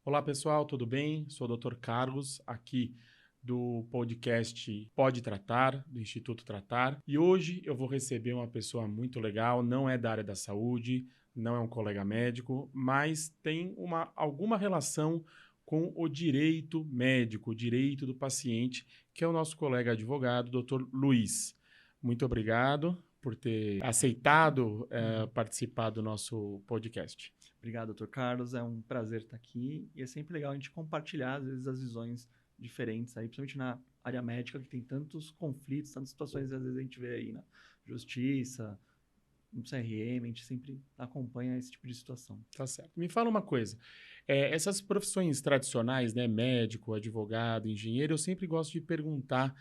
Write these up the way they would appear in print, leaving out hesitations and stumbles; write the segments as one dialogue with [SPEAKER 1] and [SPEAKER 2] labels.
[SPEAKER 1] Olá, pessoal, tudo bem? Sou o Dr. Carlos, aqui do podcast Pode Tratar, do Instituto Tratar. E hoje eu vou receber uma pessoa muito legal, não é da área da saúde, não é um colega médico, mas tem alguma relação com o direito médico, o direito do paciente, que é o nosso colega advogado, Dr. Luiz. Muito obrigado por ter aceitado participar do nosso podcast.
[SPEAKER 2] Obrigado, Dr. Carlos. É um prazer estar aqui e é sempre legal a gente compartilhar, às vezes, as visões diferentes aí, principalmente na área médica, que tem tantos conflitos, tantas situações, às vezes a gente vê aí na justiça, no CRM, a gente sempre acompanha esse tipo de situação.
[SPEAKER 1] Tá certo. Me fala uma coisa. Essas profissões tradicionais, né, médico, advogado, engenheiro, eu sempre gosto de perguntar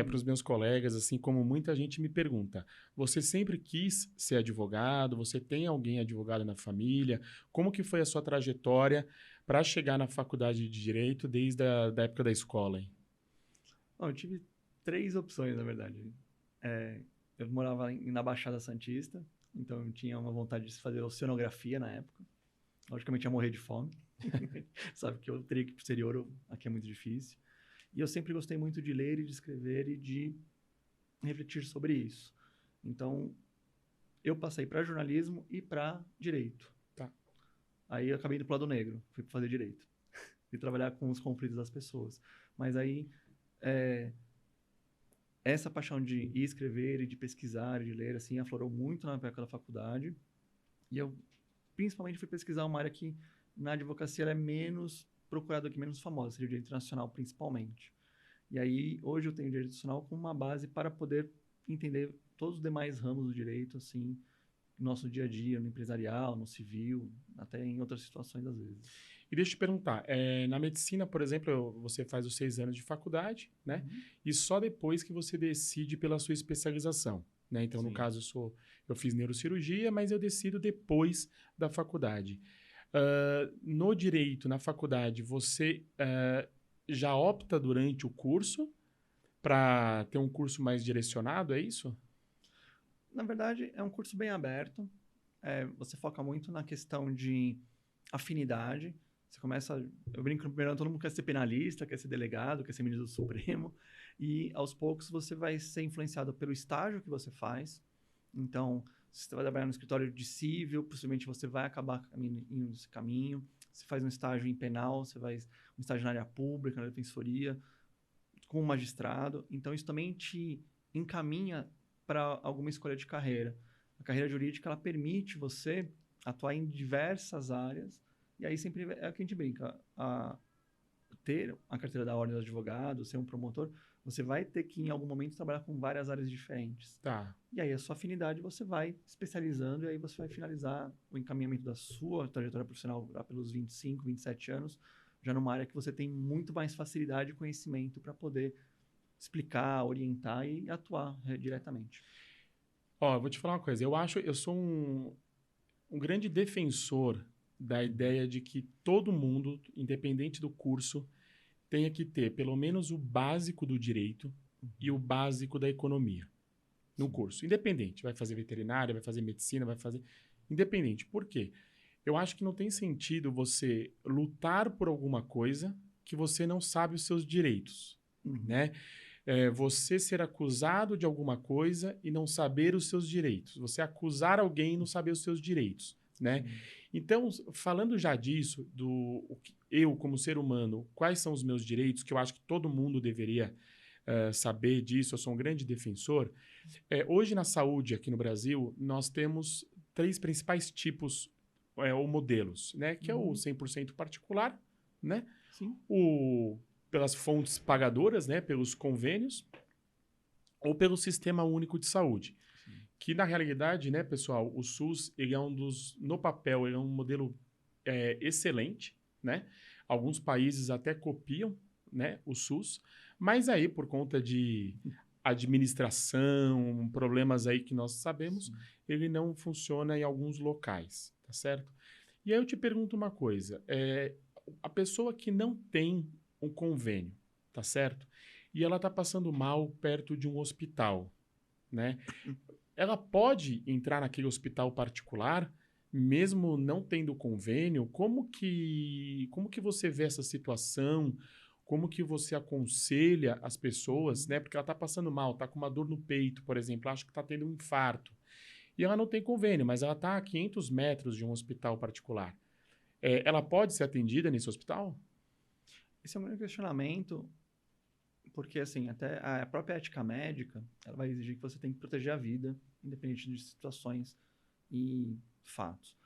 [SPEAKER 1] para os meus colegas, assim como muita gente me pergunta. Você sempre quis ser advogado? Você tem alguém advogado na família? Como que foi a sua trajetória para chegar na faculdade de Direito desde a da época da escola, hein?
[SPEAKER 2] Bom, eu tive 3 opções, na verdade. Eu morava na Baixada Santista, então eu tinha uma vontade de fazer oceanografia na época. Logicamente ia morrer de fome. Sabe que eu teria que ir para o exterior, aqui é muito difícil. E eu sempre gostei muito de ler e de escrever e de refletir sobre isso. Então, eu passei para jornalismo e para direito.
[SPEAKER 1] Tá.
[SPEAKER 2] Aí eu acabei indo para o lado negro, fui fazer direito. Fui trabalhar com os conflitos das pessoas. Mas aí, essa paixão de ir escrever e de pesquisar e de ler, assim, aflorou muito na época da faculdade. E eu, principalmente, fui pesquisar uma área que, na advocacia, ela é menos procurada aqui, menos famosa, seria o direito internacional, principalmente. E aí, hoje eu tenho direito internacional como uma base para poder entender todos os demais ramos do direito, assim, no nosso dia a dia, no empresarial, no civil, até em outras situações, às vezes.
[SPEAKER 1] E deixa eu te perguntar, na medicina, por exemplo, você faz os 6 anos de faculdade, né? E só depois que você decide pela sua especialização, né? Então, no
[SPEAKER 2] Sim.
[SPEAKER 1] caso, eu fiz neurocirurgia, mas eu decido depois da faculdade. No direito, na faculdade, você já opta durante o curso para ter um curso mais direcionado, é isso?
[SPEAKER 2] Na verdade, é um curso bem aberto. Você foca muito na questão de afinidade. Você começa... Eu brinco no primeiro ano, todo mundo quer ser penalista, quer ser delegado, quer ser ministro do Supremo. E, aos poucos, você vai ser influenciado pelo estágio que você faz. Então, se você vai trabalhar no escritório de civil, possivelmente você vai acabar indo nesse caminho. Se faz um estágio em penal, você vai um estágio na área pública, na defensoria, com um magistrado. Então, isso também te encaminha para alguma escolha de carreira. A carreira jurídica, ela permite você atuar em diversas áreas, e aí sempre é o que a gente brinca, ter a carteira da ordem do advogado, ser um promotor, você vai ter que, em algum momento, trabalhar com várias áreas diferentes.
[SPEAKER 1] Tá.
[SPEAKER 2] E aí, a sua afinidade, você vai especializando, e aí você vai finalizar o encaminhamento da sua trajetória profissional lá pelos 25, 27 anos, já numa área que você tem muito mais facilidade e conhecimento para poder explicar, orientar e atuar diretamente.
[SPEAKER 1] Ó, eu vou te falar uma coisa. Eu sou um grande defensor da ideia de que todo mundo, independente do curso, tenha que ter pelo menos o básico do direito e o básico da economia no curso. Independente. Vai fazer veterinária, vai fazer medicina, vai fazer... Independente. Por quê? Eu acho que não tem sentido você lutar por alguma coisa que você não sabe os seus direitos, né? Você ser acusado de alguma coisa e não saber os seus direitos. Você acusar alguém e não saber os seus direitos, né? Então, falando já disso, eu como ser humano, quais são os meus direitos, que eu acho que todo mundo deveria saber disso, eu sou um grande defensor. Hoje na saúde aqui no Brasil, nós temos 3 principais tipos ou modelos, né? Que é o 100% particular, né?
[SPEAKER 2] Sim.
[SPEAKER 1] Pelas fontes pagadoras, né? Pelos convênios, ou pelo Sistema Único de Saúde.
[SPEAKER 2] Sim.
[SPEAKER 1] Que, na realidade, né, pessoal, o SUS, ele é no papel, ele é um modelo excelente, né? Alguns países até copiam, né, o SUS, mas aí, por conta de administração, problemas aí que nós sabemos, ele não funciona em alguns locais, tá certo? E aí eu te pergunto uma coisa, a pessoa que não tem um convênio, tá certo? E ela tá passando mal perto de um hospital, né? Ela pode entrar naquele hospital particular, mesmo não tendo convênio, como que você vê essa situação? Como que você aconselha as pessoas, né? Porque ela está passando mal, está com uma dor no peito, por exemplo, acha que está tendo um infarto. E ela não tem convênio, mas ela está a 500 metros de um hospital particular. Ela pode ser atendida nesse hospital?
[SPEAKER 2] Esse é um grande questionamento, porque assim, até a própria ética médica, ela vai exigir que você tem que proteger a vida, independente de situações e fatos.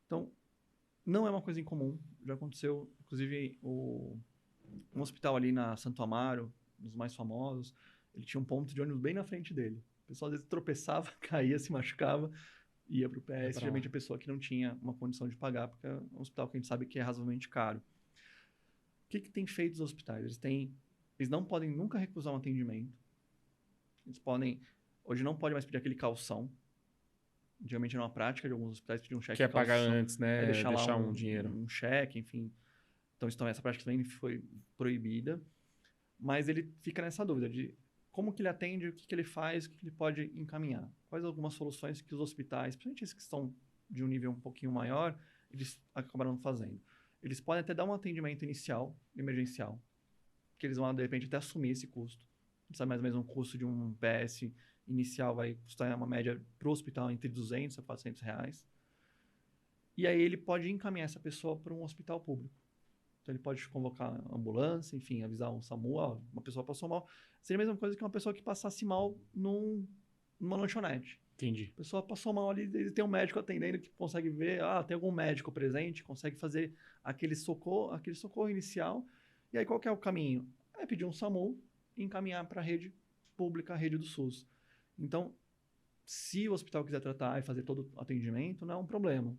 [SPEAKER 2] Então, não é uma coisa incomum. Já aconteceu, inclusive, um hospital ali na Santo Amaro, um dos mais famosos, ele tinha um ponto de ônibus bem na frente dele. O pessoal às vezes tropeçava, caía, se machucava, ia para o PS,
[SPEAKER 1] pra
[SPEAKER 2] geralmente
[SPEAKER 1] lá.
[SPEAKER 2] a pessoa que não tinha uma condição de pagar, porque é um hospital que a gente sabe que é razoavelmente caro. O que tem feito os hospitais? Eles não podem nunca recusar um atendimento. Hoje não pode mais pedir aquele calção. Antigamente era uma prática de alguns hospitais pedir um cheque
[SPEAKER 1] Quer
[SPEAKER 2] de
[SPEAKER 1] pagar
[SPEAKER 2] calção,
[SPEAKER 1] antes, né?
[SPEAKER 2] deixar lá
[SPEAKER 1] Deixar um dinheiro.
[SPEAKER 2] um cheque, enfim. Então essa prática também foi proibida. Mas ele fica nessa dúvida de como que ele atende, o que que ele faz, o que que ele pode encaminhar. Quais algumas soluções que os hospitais, principalmente esses que estão de um nível um pouquinho maior, eles acabaram fazendo. Eles podem até dar um atendimento inicial, emergencial, que eles vão, de repente, até assumir esse custo. Sabe, mais ou menos um custo de um PS inicial vai custar uma média para o hospital entre 200 a 400 reais. E aí ele pode encaminhar essa pessoa para um hospital público. Então ele pode convocar a ambulância, enfim, avisar um SAMU, ó, uma pessoa passou mal. Seria a mesma coisa que uma pessoa que passasse mal numa lanchonete.
[SPEAKER 1] Entendi.
[SPEAKER 2] A pessoa passou mal ali, ele tem um médico atendendo que consegue ver, tem algum médico presente, consegue fazer aquele socorro inicial. E aí qual que é o caminho? É pedir um SAMU e encaminhar para a rede pública, a rede do SUS. Então, se o hospital quiser tratar e fazer todo o atendimento, não é um problema.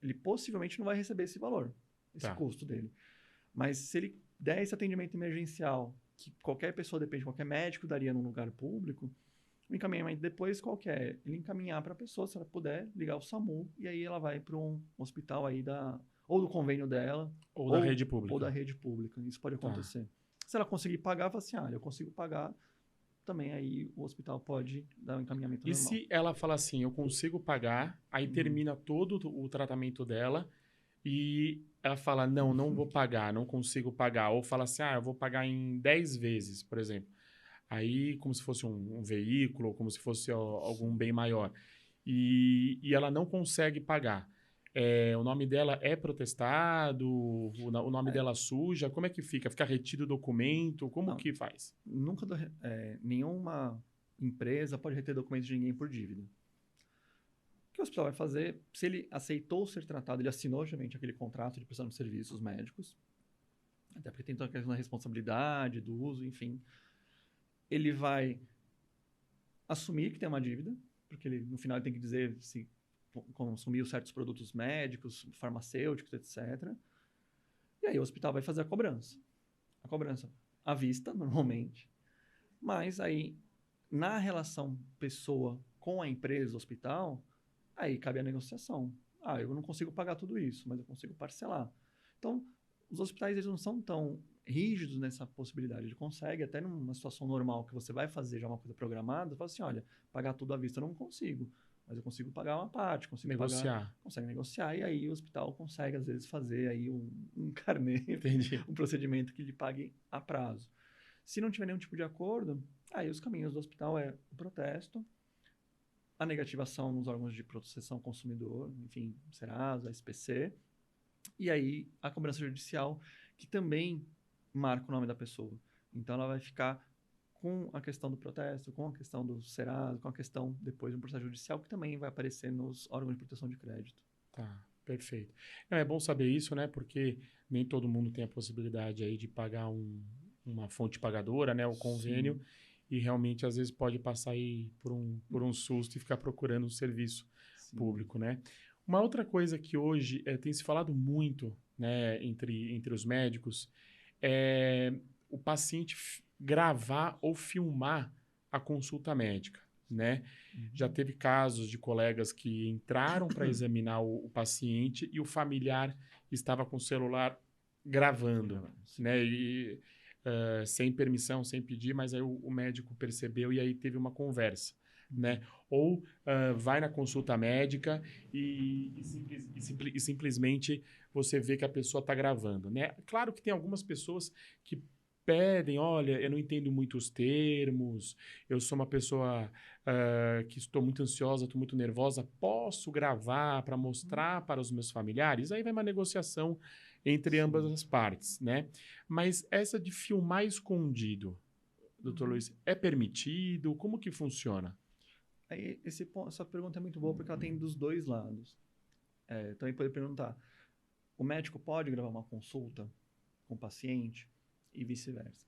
[SPEAKER 2] Ele possivelmente não vai receber esse valor, esse
[SPEAKER 1] Tá.
[SPEAKER 2] custo dele. Mas se ele der esse atendimento emergencial, que qualquer pessoa, depende, qualquer médico daria num lugar público, o encaminhamento depois qual que é? Ele encaminhar para a pessoa, se ela puder, ligar o SAMU, e aí ela vai para um hospital aí ou do convênio dela,
[SPEAKER 1] Ou da rede pública.
[SPEAKER 2] ou da rede pública. Isso pode
[SPEAKER 1] Tá.
[SPEAKER 2] acontecer. Se ela conseguir pagar, fala assim, eu consigo pagar, também aí o hospital pode dar um encaminhamento
[SPEAKER 1] E
[SPEAKER 2] normal.
[SPEAKER 1] se ela fala assim, eu consigo pagar, aí termina todo o tratamento dela e ela fala, não vou pagar, não consigo pagar. Ou fala assim, eu vou pagar em 10 vezes, por exemplo. Aí, como se fosse um veículo, ou como se fosse algum bem maior. E ela não consegue pagar. O nome dela é protestado, o nome dela suja, como é que fica? Fica retido o documento, como
[SPEAKER 2] Não.
[SPEAKER 1] que faz?
[SPEAKER 2] Nunca nenhuma empresa pode reter documentos de ninguém por dívida. O que o hospital vai fazer? Se ele aceitou ser tratado, ele assinou geralmente aquele contrato de prestação de serviços médicos, até porque tem toda a questão da responsabilidade, do uso, enfim. Ele vai assumir que tem uma dívida, porque no final ele tem que dizer se consumiu certos produtos médicos, farmacêuticos, etc. E aí o hospital vai fazer a cobrança. A cobrança à vista, normalmente. Mas aí, na relação pessoa com a empresa, hospital, aí cabe a negociação. Eu não consigo pagar tudo isso, mas eu consigo parcelar. Então, os hospitais eles não são tão rígidos nessa possibilidade. Ele consegue, até numa situação normal, que você vai fazer já uma coisa programada, você fala assim, olha, pagar tudo à vista eu não consigo, mas eu consigo pagar uma parte, consegue negociar, e aí o hospital consegue, às vezes, fazer aí um carnê,
[SPEAKER 1] Entendi.
[SPEAKER 2] um procedimento que lhe pague a prazo. Se não tiver nenhum tipo de acordo, aí os caminhos do hospital é o protesto, a negativação nos órgãos de proteção ao consumidor, enfim, Serasa, SPC, e aí a cobrança judicial, que também marca o nome da pessoa. Então ela vai ficar com a questão do protesto, com a questão do Serasa, com a questão depois do processo judicial, que também vai aparecer nos órgãos de proteção de crédito.
[SPEAKER 1] Tá, perfeito. É bom saber isso, né? Porque nem todo mundo tem a possibilidade aí de pagar uma fonte pagadora, né? O convênio. Sim. E realmente, às vezes, pode passar aí por um susto e ficar procurando um serviço público, né? Uma outra coisa que hoje tem se falado muito, né, entre os médicos é o paciente gravar ou filmar a consulta médica, né? Já teve casos de colegas que entraram para examinar o paciente e o familiar estava com o celular gravando, né? E, sem permissão, sem pedir, mas aí o médico percebeu e aí teve uma conversa, né? Ou vai na consulta médica e simplesmente você vê que a pessoa está gravando, né? Claro que tem algumas pessoas que pedem, olha, eu não entendo muito os termos, eu sou uma pessoa que estou muito ansiosa, estou muito nervosa, posso gravar para mostrar para os meus familiares? Aí vai uma negociação entre ambas
[SPEAKER 2] Sim.
[SPEAKER 1] as partes, né? Mas essa de filmar escondido, doutor
[SPEAKER 2] Uhum.
[SPEAKER 1] Luiz, é permitido? Como que funciona?
[SPEAKER 2] Aí, essa pergunta é muito boa porque ela tem dos dois lados. Também poderia perguntar, o médico pode gravar uma consulta com o paciente e vice-versa.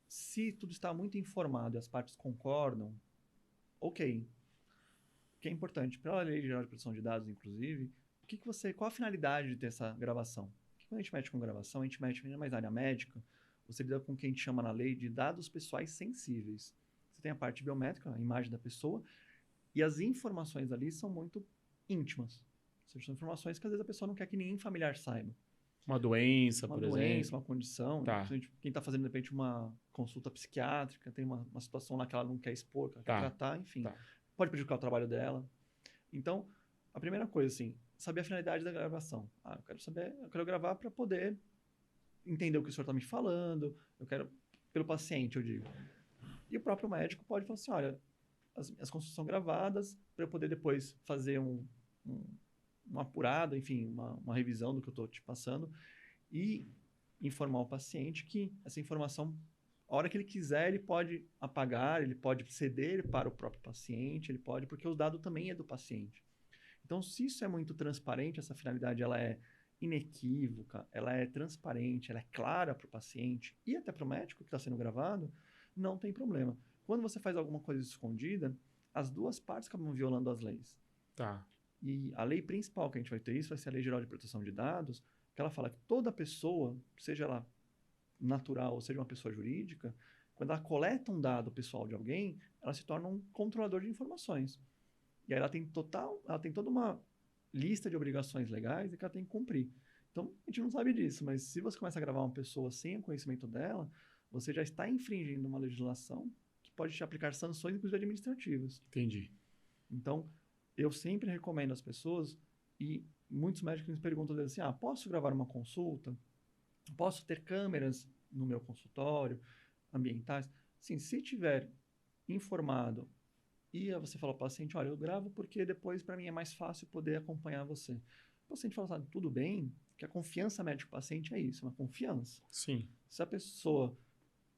[SPEAKER 2] Se tudo está muito informado e as partes concordam, ok. O que é importante, para a Lei Geral de Proteção de Dados, inclusive, qual a finalidade de ter essa gravação? Porque quando a gente mete com gravação, a gente mete ainda mais na área médica, você lida com o que a gente chama na lei de dados pessoais sensíveis. Você tem a parte biométrica, a imagem da pessoa, e as informações ali são muito íntimas. Ou seja, são informações que às vezes a pessoa não quer que nenhum familiar saiba.
[SPEAKER 1] Uma doença,
[SPEAKER 2] Uma
[SPEAKER 1] por
[SPEAKER 2] doença,
[SPEAKER 1] exemplo?
[SPEAKER 2] uma condição, né?
[SPEAKER 1] Tá,
[SPEAKER 2] Principalmente quem está fazendo, de repente, uma consulta psiquiátrica, tem uma situação lá que ela não quer expor, que ela quer
[SPEAKER 1] tá,
[SPEAKER 2] tratar, enfim.
[SPEAKER 1] tá.
[SPEAKER 2] Pode prejudicar o trabalho dela. Então, a primeira coisa, assim, saber a finalidade da gravação. Eu quero gravar para poder entender o que o senhor está me falando, eu quero, pelo paciente, eu digo. E o próprio médico pode falar assim, olha, as consultas são gravadas para eu poder depois fazer um, uma apurada, enfim, uma revisão do que eu estou te passando e informar o paciente que essa informação, a hora que ele quiser, ele pode apagar, ele pode ceder para o próprio paciente, ele pode, porque o dado também é do paciente. Então, se isso é muito transparente, essa finalidade ela é inequívoca, ela é transparente, ela é clara para o paciente e até para o médico que está sendo gravado, não tem problema. Quando você faz alguma coisa escondida, as duas partes acabam violando as leis.
[SPEAKER 1] Tá.
[SPEAKER 2] E a lei principal que a gente vai ter isso vai ser a Lei Geral de Proteção de Dados, que ela fala que toda pessoa, seja ela natural ou seja uma pessoa jurídica, quando ela coleta um dado pessoal de alguém, ela se torna um controlador de informações. E aí ela tem toda uma lista de obrigações legais que ela tem que cumprir. Então, a gente não sabe disso, mas se você começa a gravar uma pessoa sem o conhecimento dela, você já está infringindo uma legislação que pode te aplicar sanções, inclusive administrativas.
[SPEAKER 1] Entendi.
[SPEAKER 2] Então, eu sempre recomendo às pessoas, e muitos médicos me perguntam assim, posso gravar uma consulta? Posso ter câmeras no meu consultório, ambientais? Sim, se tiver informado e você fala ao paciente, olha, eu gravo porque depois para mim é mais fácil poder acompanhar você. O paciente fala, sabe, tudo bem, que a confiança médico-paciente é isso, é uma confiança.
[SPEAKER 1] Sim.
[SPEAKER 2] Se a pessoa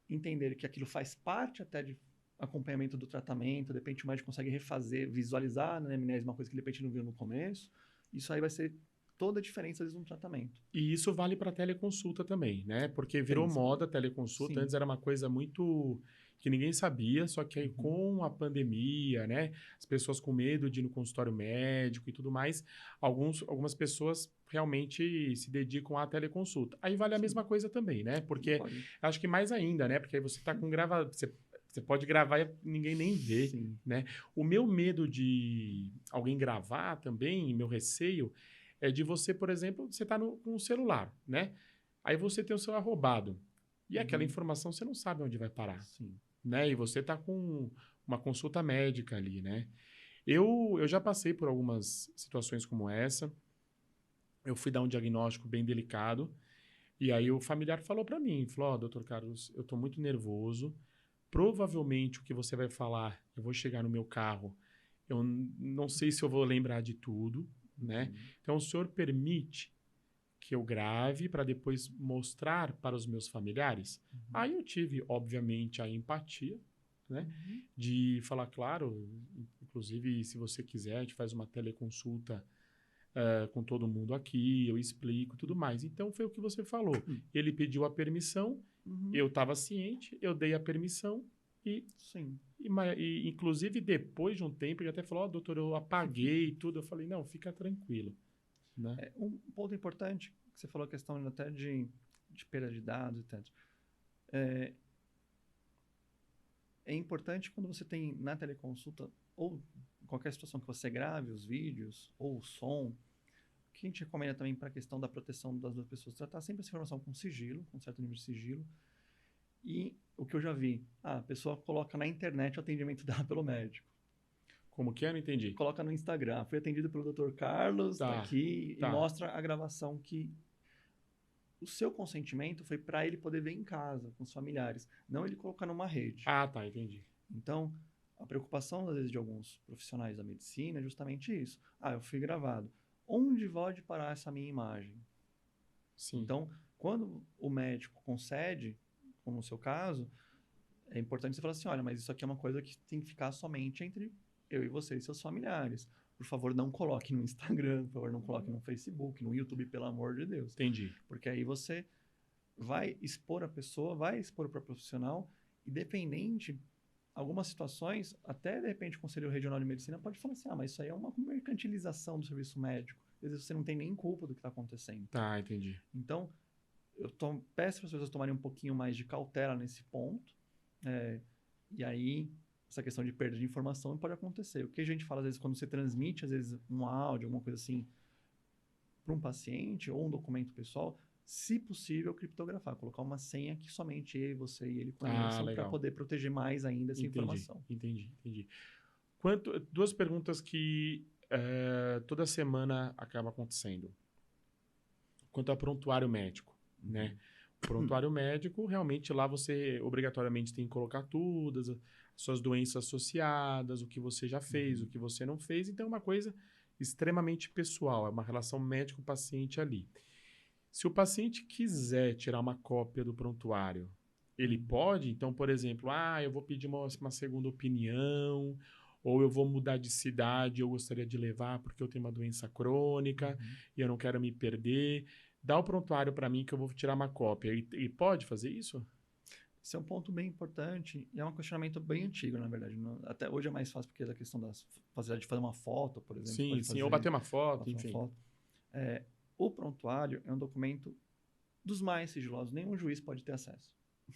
[SPEAKER 2] entender que aquilo faz parte até de acompanhamento do tratamento, de repente o médico consegue refazer, visualizar na anamnese uma coisa que de repente não viu no começo, isso aí vai ser toda a diferença às vezes, no tratamento.
[SPEAKER 1] E isso vale para teleconsulta também, né? Porque virou moda a teleconsulta.
[SPEAKER 2] Sim.
[SPEAKER 1] Antes era uma coisa muito que ninguém sabia, só que aí com a pandemia, né? As pessoas com medo de ir no consultório médico e tudo mais, algumas pessoas realmente se dedicam à teleconsulta. Aí vale a mesma coisa também, né? Porque acho que mais ainda, né? Porque aí você está com você pode gravar e ninguém nem vê,
[SPEAKER 2] Sim.
[SPEAKER 1] né? O meu medo de alguém gravar também, meu receio, é de você, por exemplo, você está com um celular, né? Aí você tem o celular roubado. E aquela informação você não sabe onde vai parar.
[SPEAKER 2] Sim.
[SPEAKER 1] Né? E você está com uma consulta médica ali, né? Eu já passei por algumas situações como essa. Eu fui dar um diagnóstico bem delicado. E aí o familiar falou para mim, falou, doutor Carlos, eu estou muito nervoso. Provavelmente o que você vai falar, eu vou chegar no meu carro, eu não sei se eu vou lembrar de tudo, né? Então o senhor permite que eu grave para depois mostrar para os meus familiares? Aí eu tive, obviamente, a empatia, né? De falar, claro, inclusive, se você quiser, a gente faz uma teleconsulta com todo mundo aqui, eu explico tudo mais. Então, foi o que você falou. Ele pediu a permissão, eu estava ciente, eu dei a permissão e...
[SPEAKER 2] Sim.
[SPEAKER 1] E, inclusive, depois de um tempo, ele até falou, doutor, eu apaguei tudo. Eu falei, não, fica tranquilo. Né?
[SPEAKER 2] Um ponto importante, que você falou a questão até de perda de dados e tanto. É importante quando você tem na teleconsulta, ou em qualquer situação que você grave os vídeos, ou o som, o que a gente recomenda também para a questão da proteção das duas pessoas, tratar sempre essa informação com sigilo, com certo nível de sigilo. E o que eu já vi, a pessoa coloca na internet o atendimento dado pelo médico.
[SPEAKER 1] Como que é? Não entendi.
[SPEAKER 2] Coloca no Instagram. Fui atendido pelo Dr. Carlos, tá aqui,
[SPEAKER 1] tá.
[SPEAKER 2] e mostra a gravação que o seu consentimento foi para ele poder ver em casa, com os familiares, não ele colocar numa rede.
[SPEAKER 1] Ah, tá, entendi.
[SPEAKER 2] Então, a preocupação, às vezes, de alguns profissionais da medicina é justamente isso. Ah, eu fui gravado. Onde pode parar essa minha imagem?
[SPEAKER 1] Sim.
[SPEAKER 2] Então, quando o médico concede, como no seu caso, é importante você falar assim, olha, mas isso aqui é uma coisa que tem que ficar somente entre eu e você e seus familiares. Por favor, não coloque no Instagram, por favor, não coloque no Facebook, no YouTube, pelo amor de Deus.
[SPEAKER 1] Entendi.
[SPEAKER 2] Porque aí você vai expor a pessoa, vai expor para o profissional, e dependente, algumas situações, até de repente o Conselho Regional de Medicina pode falar assim, mas isso aí é uma mercantilização do serviço médico. Às vezes você não tem nem culpa do que está acontecendo.
[SPEAKER 1] Tá, entendi.
[SPEAKER 2] Então, peço para as pessoas tomarem um pouquinho mais de cautela nesse ponto, e aí essa questão de perda de informação pode acontecer. O que a gente fala, às vezes, quando você transmite, às vezes, um áudio, alguma coisa assim, para um paciente ou um documento pessoal, se possível, criptografar, colocar uma senha que somente você e ele conheçam para poder proteger mais ainda essa informação.
[SPEAKER 1] Entendi. Duas perguntas que toda semana acaba acontecendo. Quanto ao prontuário médico, né? O prontuário médico, realmente lá você obrigatoriamente tem que colocar tudo, as suas doenças associadas, o que você já fez, o que você não fez. Então é uma coisa extremamente pessoal, é uma relação médico-paciente ali. Se o paciente quiser tirar uma cópia do prontuário, ele pode? Então, por exemplo, eu vou pedir uma segunda opinião, ou eu vou mudar de cidade, eu gostaria de levar porque eu tenho uma doença crônica e eu não quero me perder. Dá o prontuário para mim que eu vou tirar uma cópia. E pode fazer isso?
[SPEAKER 2] Esse é um ponto bem importante e é um questionamento bem antigo, na verdade. Até hoje é mais fácil porque a questão da facilidade de fazer uma foto, por exemplo.
[SPEAKER 1] Sim, ou bater uma foto, enfim.
[SPEAKER 2] O prontuário é um documento dos mais sigilosos. Nenhum juiz pode ter acesso.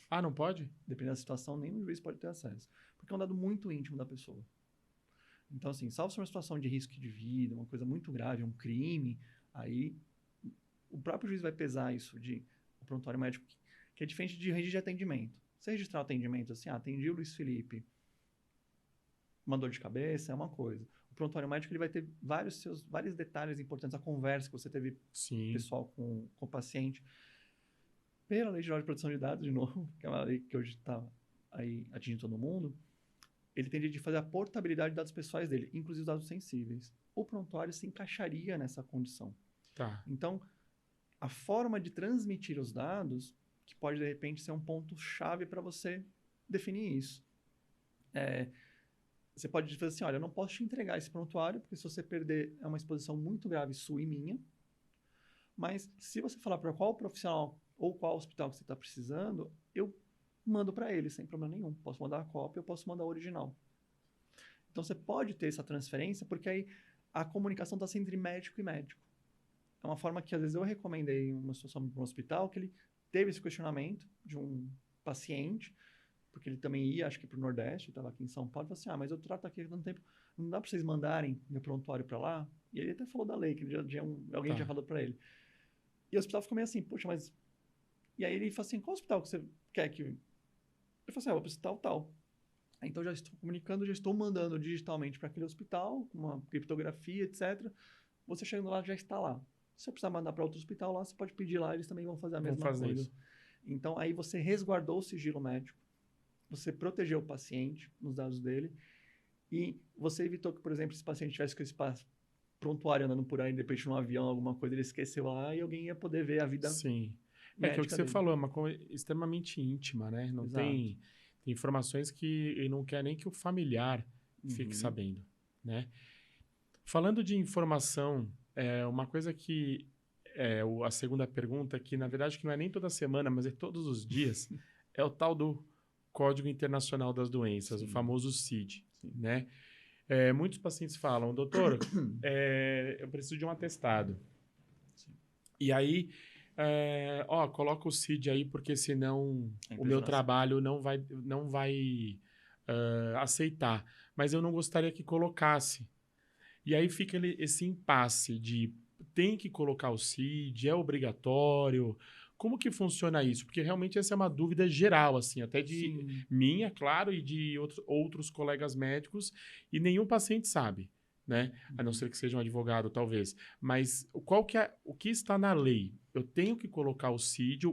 [SPEAKER 1] Ah, não pode?
[SPEAKER 2] Dependendo da situação, nenhum juiz pode ter acesso. Porque é um dado muito íntimo da pessoa. Então, assim, salvo se uma situação de risco de vida, uma coisa muito grave, um crime, aí o próprio juiz vai pesar isso o prontuário médico, que é diferente de registro de atendimento. Você registrar o atendimento assim, atendi o Luiz Felipe, uma dor de cabeça, é uma coisa. O prontuário médico ele vai ter vários detalhes importantes, a conversa que você teve pessoal com o paciente. Pela Lei Geral de Proteção de Dados, de novo, que é uma lei que hoje está aí atingindo todo mundo, ele tem de fazer a portabilidade de dados pessoais dele, inclusive os dados sensíveis. O prontuário se encaixaria nessa condição.
[SPEAKER 1] Tá.
[SPEAKER 2] Então, a forma de transmitir os dados, que pode, de repente, ser um ponto-chave para você definir isso. Você pode dizer assim, olha, eu não posso te entregar esse prontuário, porque se você perder, é uma exposição muito grave sua e minha. Mas, se você falar para qual profissional ou qual hospital que você está precisando, eu mando para ele, sem problema nenhum. Posso mandar a cópia, eu posso mandar o original. Então, você pode ter essa transferência, porque aí a comunicação está sempre entre médico e médico. É uma forma que, às vezes, eu recomendei uma situação para um hospital que ele teve esse questionamento de um paciente, porque ele também ia, acho que para o Nordeste, estava aqui em São Paulo, e falou assim, mas eu trato aqui há tanto tempo, não dá para vocês mandarem meu prontuário para lá? E ele até falou da lei, que alguém já falou para ele. E o hospital ficou meio assim, poxa, mas... E aí ele falou assim, qual hospital que você quer que... Ele falou assim, eu vou para o hospital tal. Então, já estou comunicando, já estou mandando digitalmente para aquele hospital, com uma criptografia, etc. Você chegando lá, já está lá. Se você precisar mandar para outro hospital lá, você pode pedir lá, eles também vão fazer a mesma coisa. Isso. Então, aí você resguardou o sigilo médico, você protegeu o paciente nos dados dele e você evitou que, por exemplo, esse paciente tivesse com esse prontuário andando por aí, de repente num avião, alguma coisa, ele esqueceu lá e alguém ia poder ver a vida
[SPEAKER 1] médica que é o que você falou, é uma coisa extremamente íntima, né? Não tem informações que ele não quer nem que o familiar fique sabendo, né? Falando de informação, uma coisa que a segunda pergunta, que na verdade que não é nem toda semana, mas é todos os dias, é o tal do Código Internacional das Doenças, o famoso CID, né? Muitos pacientes falam, doutor, eu preciso de um atestado. E aí, coloca o CID aí, porque senão o meu trabalho não vai aceitar. Mas eu não gostaria que colocasse. E aí fica esse impasse de tem que colocar o CID, é obrigatório. Como que funciona isso? Porque realmente essa é uma dúvida geral, assim, até de
[SPEAKER 2] Sim.
[SPEAKER 1] minha, claro, e de outros colegas médicos, e nenhum paciente sabe, né? A não ser que seja um advogado, talvez. Mas o que está na lei? Eu tenho que colocar o CID,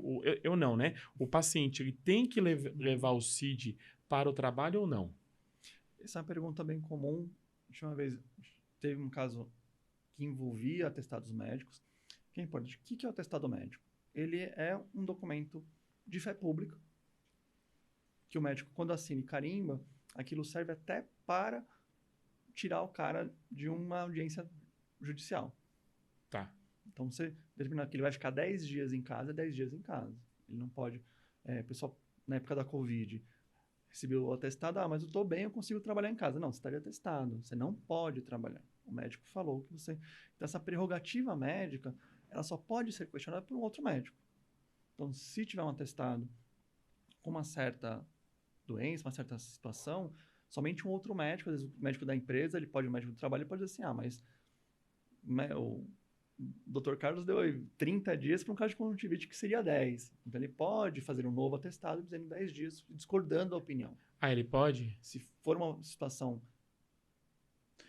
[SPEAKER 1] eu não, né? O paciente, ele tem que levar o CID para o trabalho ou não?
[SPEAKER 2] Essa é uma pergunta bem comum. Uma vez teve um caso que envolvia atestados médicos. Que é importante. O que é o atestado médico? Ele é um documento de fé pública que o médico, quando assina e carimba, aquilo serve até para tirar o cara de uma audiência judicial.
[SPEAKER 1] Tá.
[SPEAKER 2] Então, você determina que ele vai ficar 10 dias em casa, 10 dias em casa. Ele não pode... pessoal, na época da Covid, recebeu o atestado, mas eu estou bem, eu consigo trabalhar em casa. Não, você está de atestado, você não pode trabalhar. O médico falou que você... Então, essa prerrogativa médica, ela só pode ser questionada por um outro médico. Então, se tiver um atestado com uma certa doença, uma certa situação, somente um outro médico, às vezes o médico da empresa, o médico do trabalho, ele pode dizer assim, mas o Dr. Carlos deu 30 dias para um caso de conjuntivite que seria 10. Então, ele pode fazer um novo atestado dizendo 10 dias, discordando da opinião.
[SPEAKER 1] Ah, ele pode?
[SPEAKER 2] Se for uma situação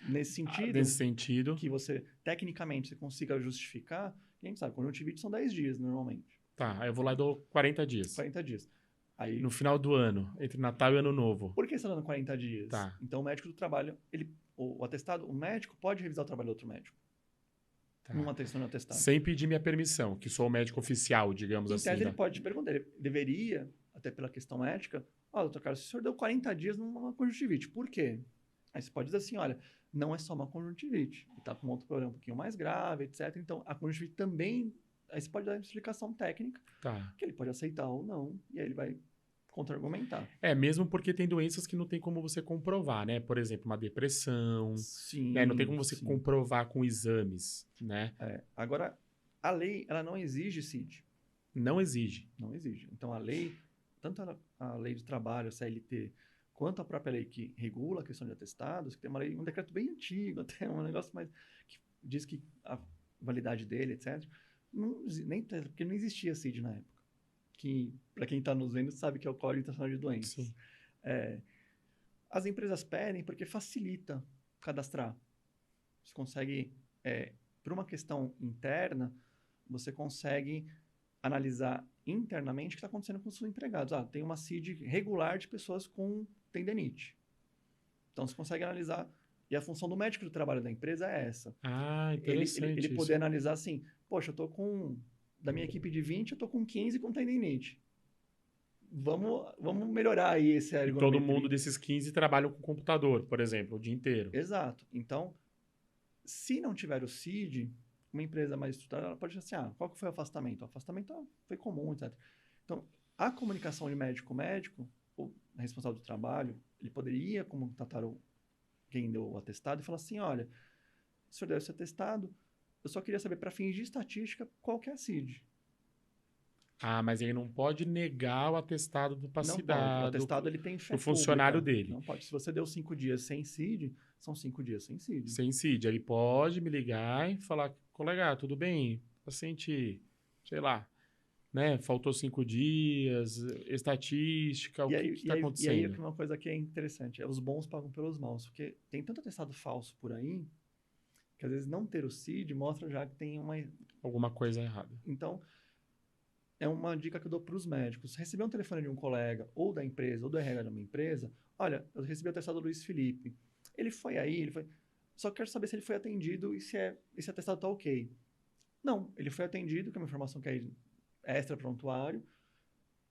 [SPEAKER 2] nesse sentido,
[SPEAKER 1] Nesse sentido.
[SPEAKER 2] que você, tecnicamente, você consiga justificar, a gente sabe, conjuntivite são 10 dias, normalmente.
[SPEAKER 1] Tá, aí eu vou lá e dou 40 dias.
[SPEAKER 2] 40 dias. Aí,
[SPEAKER 1] No final do ano, entre Natal e Ano Novo.
[SPEAKER 2] por que você está dando 40 dias?
[SPEAKER 1] Tá.
[SPEAKER 2] Então, o médico do trabalho, o atestado, o médico pode revisar o trabalho do outro médico.
[SPEAKER 1] Tá.
[SPEAKER 2] Numa atestado.
[SPEAKER 1] Sem pedir minha permissão, que sou o médico oficial, digamos
[SPEAKER 2] Em
[SPEAKER 1] assim.
[SPEAKER 2] tese, ele pode te perguntar, ele deveria, até pela questão ética, doutor Carlos, o senhor deu 40 dias numa conjuntivite, por quê? Aí você pode dizer assim, olha, não é só uma conjuntivite, ele está com outro problema um pouquinho mais grave, etc. Então, a conjuntivite também, aí você pode dar uma explicação técnica,
[SPEAKER 1] Tá.
[SPEAKER 2] que ele pode aceitar ou não, e aí ele vai contra-argumentar.
[SPEAKER 1] Mesmo porque tem doenças que não tem como você comprovar, né? Por exemplo, uma depressão,
[SPEAKER 2] Sim,
[SPEAKER 1] né? Não tem como você
[SPEAKER 2] sim.
[SPEAKER 1] comprovar com exames, né?
[SPEAKER 2] Agora, a lei, ela não exige CID.
[SPEAKER 1] Não exige.
[SPEAKER 2] Não exige. Então, a lei, tanto a lei de trabalho, a CLT, quanto a própria lei que regula a questão de atestados, que tem uma lei, um decreto bem antigo, até um negócio mais... que diz que a validade dele, etc. Porque não existia CID na época. Que, para quem está nos vendo, sabe que é o Código Internacional de Doenças.
[SPEAKER 1] Sim.
[SPEAKER 2] As empresas pedem porque facilita cadastrar. Você consegue, por uma questão interna, você consegue analisar internamente o que está acontecendo com os seus empregados. Tem uma CID regular de pessoas com tendinite. Então, você consegue analisar. E a função do médico do trabalho da empresa é essa.
[SPEAKER 1] Interessante
[SPEAKER 2] ele poder analisar assim, poxa, eu tô com... Da minha equipe de 20, eu tô com 15 com tendinite. Vamos melhorar aí esse
[SPEAKER 1] E todo mundo desses 15 trabalham com computador, por exemplo, o dia inteiro.
[SPEAKER 2] Exato. Então, se não tiver o CID, uma empresa mais estruturada, ela pode dizer assim, qual que foi o afastamento? O afastamento foi comum, etc. Então, a comunicação de médico-médico, o responsável do trabalho, ele poderia contatar quem deu o atestado e falar assim, olha, o senhor deu esse atestado, eu só queria saber, para fins de estatística, qual que é a CID.
[SPEAKER 1] Mas ele não pode negar o atestado do paciente.
[SPEAKER 2] Não pode. O atestado, ele tem fé
[SPEAKER 1] do funcionário
[SPEAKER 2] pública.
[SPEAKER 1] dele.
[SPEAKER 2] Não pode. Se você deu 5 dias sem CID, são 5 dias sem CID.
[SPEAKER 1] Sem CID. Ele pode me ligar e falar, colega, tudo bem? Paciente, sei lá, né? Faltou 5 dias, estatística, o que está acontecendo?
[SPEAKER 2] E aí, uma coisa que é interessante, os bons pagam pelos maus, porque tem tanto atestado falso por aí, que às vezes não ter o CID mostra já que tem
[SPEAKER 1] alguma coisa errada.
[SPEAKER 2] Então, é uma dica que eu dou para os médicos. Receber um telefone de um colega, ou da empresa, ou do RH de uma empresa, olha, eu recebi o atestado do Luiz Felipe. Ele foi aí, só quero saber se ele foi atendido e se esse atestado está ok. Não, ele foi atendido, que é uma informação que é extra prontuário.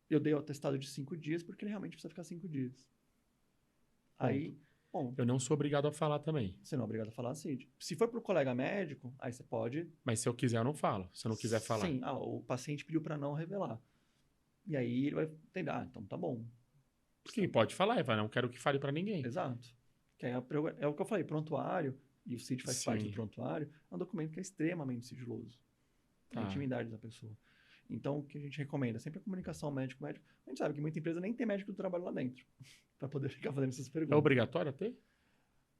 [SPEAKER 2] Eu dei o atestado de 5 dias, porque ele realmente precisa ficar 5 dias. Aí, bom...
[SPEAKER 1] Eu não sou obrigado a falar também.
[SPEAKER 2] Você não é obrigado a falar CID. Se for para o colega médico, aí você pode...
[SPEAKER 1] Mas se eu quiser, eu não falo. Se eu não quiser falar.
[SPEAKER 2] Sim, o paciente pediu para não revelar. E aí ele vai entender, então tá bom.
[SPEAKER 1] Quem pode falar, não quero que fale para ninguém.
[SPEAKER 2] Exato. Que é o que eu falei, prontuário, e o CID faz parte do prontuário, é um documento que é extremamente sigiloso. A intimidade da pessoa. Então, o que a gente recomenda? Sempre a comunicação médico-médico. A gente sabe que muita empresa nem tem médico do trabalho lá dentro, para poder ficar fazendo essas perguntas.
[SPEAKER 1] É obrigatório ter?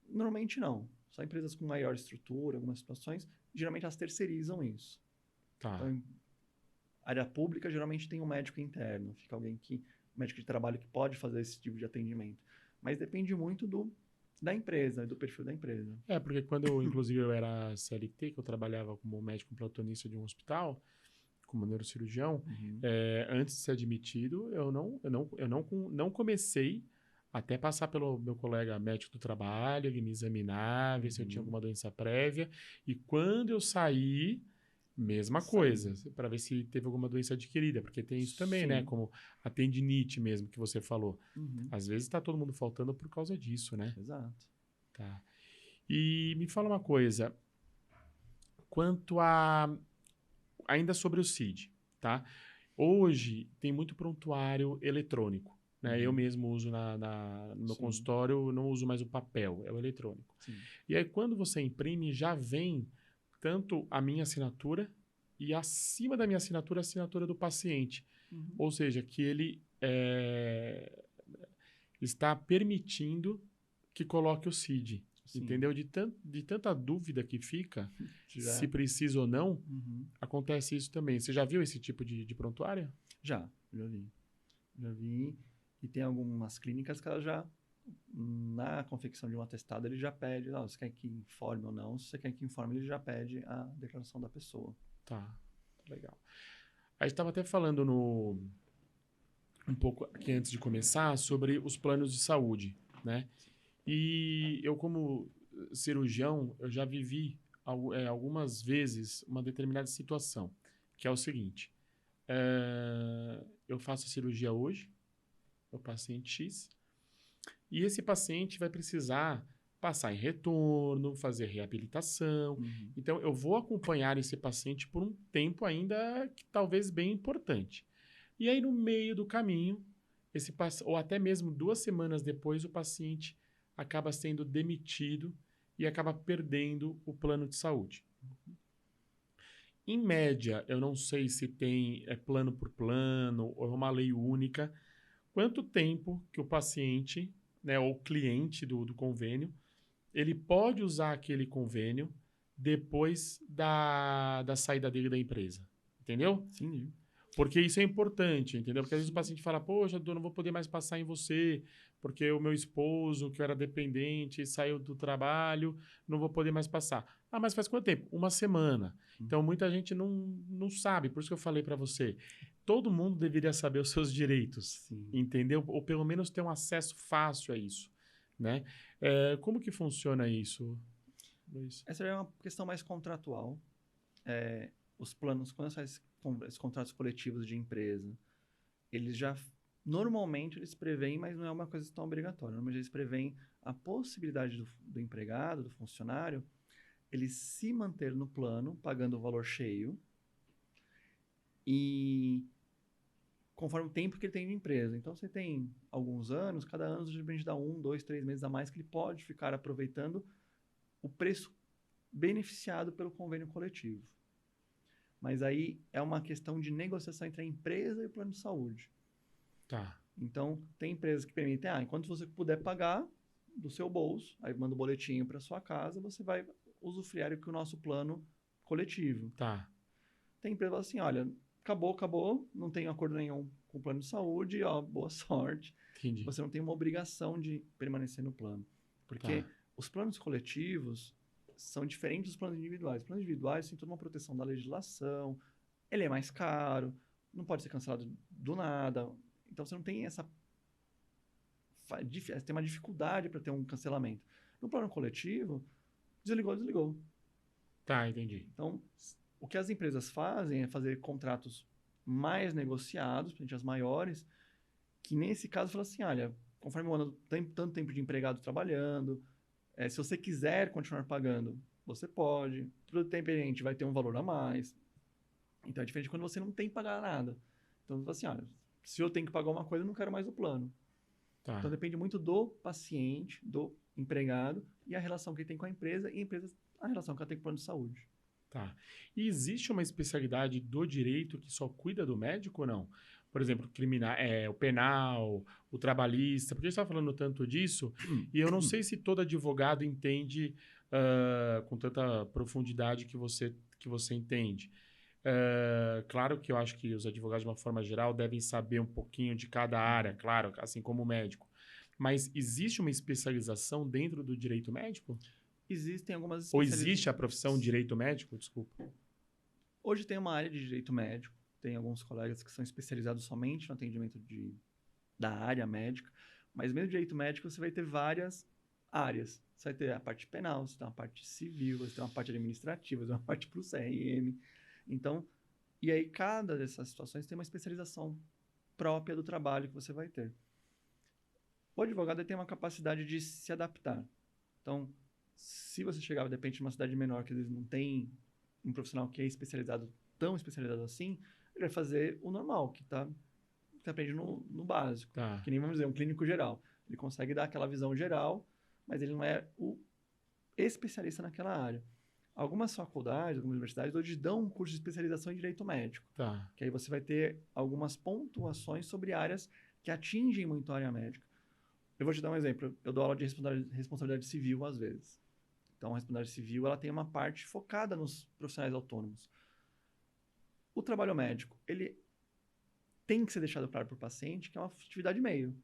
[SPEAKER 2] Normalmente não. Só empresas com maior estrutura, algumas situações, geralmente elas terceirizam isso.
[SPEAKER 1] Tá.
[SPEAKER 2] Então, Área pública, geralmente tem um médico interno. Fica alguém médico de trabalho que pode fazer esse tipo de atendimento. Mas depende muito da empresa, do perfil da empresa.
[SPEAKER 1] Porque quando eu, inclusive, eu era CLT, que eu trabalhava como médico plantonista de um hospital, como neurocirurgião, antes de ser admitido, eu não comecei até passar pelo meu colega médico do trabalho, ele me examinar, ver se eu tinha alguma doença prévia. E quando eu saí, mesma coisa, para ver se teve alguma doença adquirida, porque tem isso também, né? Como a tendinite mesmo que você falou. Às vezes está todo mundo faltando por causa disso, né?
[SPEAKER 2] Exato.
[SPEAKER 1] Tá. E me fala uma coisa, ainda sobre o CID, tá? Hoje tem muito prontuário eletrônico, né? Eu mesmo uso no meu consultório, não uso mais o papel, é o eletrônico.
[SPEAKER 2] Sim.
[SPEAKER 1] E aí quando você imprime, já vem tanto a minha assinatura e acima da minha assinatura, a assinatura do paciente. Ou seja, que ele está permitindo que coloque o CID. Sim. Entendeu? De tanta dúvida que fica, se precisa ou não, acontece isso também. Você já viu esse tipo de prontuário?
[SPEAKER 2] Já vi. Já vi. E tem algumas clínicas que ela na confecção de um atestado, ele já pede, você quer que informe ou não. Se você quer que informe, ele já pede a declaração da pessoa.
[SPEAKER 1] Tá, legal. A gente estava até falando um pouco aqui antes de começar sobre os planos de saúde, né? E eu, como cirurgião, eu já vivi algumas vezes uma determinada situação, que é o seguinte. Eu faço a cirurgia hoje, o paciente X, e esse paciente vai precisar passar em retorno, fazer reabilitação. Então, eu vou acompanhar esse paciente por um tempo ainda que talvez bem importante. E aí, no meio do caminho, ou até mesmo 2 semanas depois, o paciente acaba sendo demitido e acaba perdendo o plano de saúde. Em média, eu não sei se tem plano por plano ou é uma lei única, quanto tempo que o paciente, né, ou cliente do convênio, ele pode usar aquele convênio depois da saída dele da empresa. Entendeu?
[SPEAKER 2] Sim.
[SPEAKER 1] Porque isso é importante, entendeu? Porque às vezes o paciente fala, poxa, eu não vou poder mais passar em você, porque o meu esposo, que eu era dependente, saiu do trabalho, não vou poder mais passar. Ah, mas faz quanto tempo? 1 semana. Então, muita gente não sabe, por isso que eu falei para você. Todo mundo deveria saber os seus direitos, entendeu? Ou pelo menos ter um acesso fácil a isso, né? Como que funciona isso, Luiz?
[SPEAKER 2] Essa é uma questão mais contratual. Os planos, quando você faz esses contratos coletivos de empresa, eles já, normalmente, eles prevêem, mas não é uma coisa tão obrigatória. Normalmente, eles prevêem a possibilidade do empregado, do funcionário, ele se manter no plano, pagando o valor cheio, e conforme o tempo que ele tem de empresa. Então, você tem alguns anos, cada ano, de repente, dá 1, 2, 3 meses a mais que ele pode ficar aproveitando o preço beneficiado pelo convênio coletivo. Mas aí é uma questão de negociação entre a empresa e o plano de saúde.
[SPEAKER 1] Tá.
[SPEAKER 2] Então, tem empresas que permitem, enquanto você puder pagar do seu bolso, aí manda um boletim para sua casa, você vai usufruir com o nosso plano coletivo.
[SPEAKER 1] Tá.
[SPEAKER 2] Tem empresa que fala assim, olha, acabou, não tem acordo nenhum com o plano de saúde, boa sorte.
[SPEAKER 1] Entendi.
[SPEAKER 2] Você não tem uma obrigação de permanecer no plano. Porque os planos coletivos são diferentes dos planos individuais. Os planos individuais têm toda uma proteção da legislação, ele é mais caro, não pode ser cancelado do nada. Então, você não tem tem uma dificuldade para ter um cancelamento. No plano coletivo, desligou.
[SPEAKER 1] Tá, entendi.
[SPEAKER 2] Então, o que as empresas fazem é fazer contratos mais negociados, principalmente as maiores, que nesse caso fala assim, olha, conforme o ano tem tanto tempo de empregado trabalhando, se você quiser continuar pagando, você pode. Para o dependente vai ter um valor a mais. Então, é diferente quando você não tem que pagar nada. Então, você fala assim, olha, se eu tenho que pagar uma coisa, eu não quero mais o plano.
[SPEAKER 1] Tá.
[SPEAKER 2] Então, depende muito do paciente, do empregado e a relação que ele tem com a empresa e a relação que ela tem com o plano de saúde.
[SPEAKER 1] Tá. E existe uma especialidade do direito que só cuida do médico ou não? Por exemplo, o penal, o trabalhista, porque a gente está falando tanto disso, e eu não sei se todo advogado entende com tanta profundidade que você entende. Claro que eu acho que os advogados, de uma forma geral, devem saber um pouquinho de cada área, claro, assim como o médico. Mas existe uma especialização dentro do direito médico?
[SPEAKER 2] Existem algumas
[SPEAKER 1] Ou
[SPEAKER 2] especializações.
[SPEAKER 1] existe a profissão direito médico? Desculpa.
[SPEAKER 2] Hoje tem uma área de direito médico, tem alguns colegas que são especializados somente no atendimento da área médica, mas mesmo direito médico você vai ter várias áreas. Você vai ter a parte penal, você tem uma parte civil, você tem uma parte administrativa, você tem uma parte para o CRM. Então, e aí cada dessas situações tem uma especialização própria do trabalho que você vai ter. O advogado ele tem uma capacidade de se adaptar. Então, se você chegar, de repente, numa cidade menor, que às vezes não tem um profissional que é especializado, tão especializado assim, ele vai fazer o normal, que aprende no básico.
[SPEAKER 1] Tá.
[SPEAKER 2] Que nem, vamos dizer, um clínico geral. Ele consegue dar aquela visão geral, mas ele não é o especialista naquela área. Algumas faculdades, algumas universidades, hoje dão um curso de especialização em direito médico.
[SPEAKER 1] Tá.
[SPEAKER 2] Que aí você vai ter algumas pontuações sobre áreas que atingem muito a área médica. Eu vou te dar um exemplo. Eu dou aula de responsabilidade civil às vezes. Então, a responsabilidade civil ela tem uma parte focada nos profissionais autônomos. O trabalho médico, ele tem que ser deixado claro para o paciente que é uma atividade meio.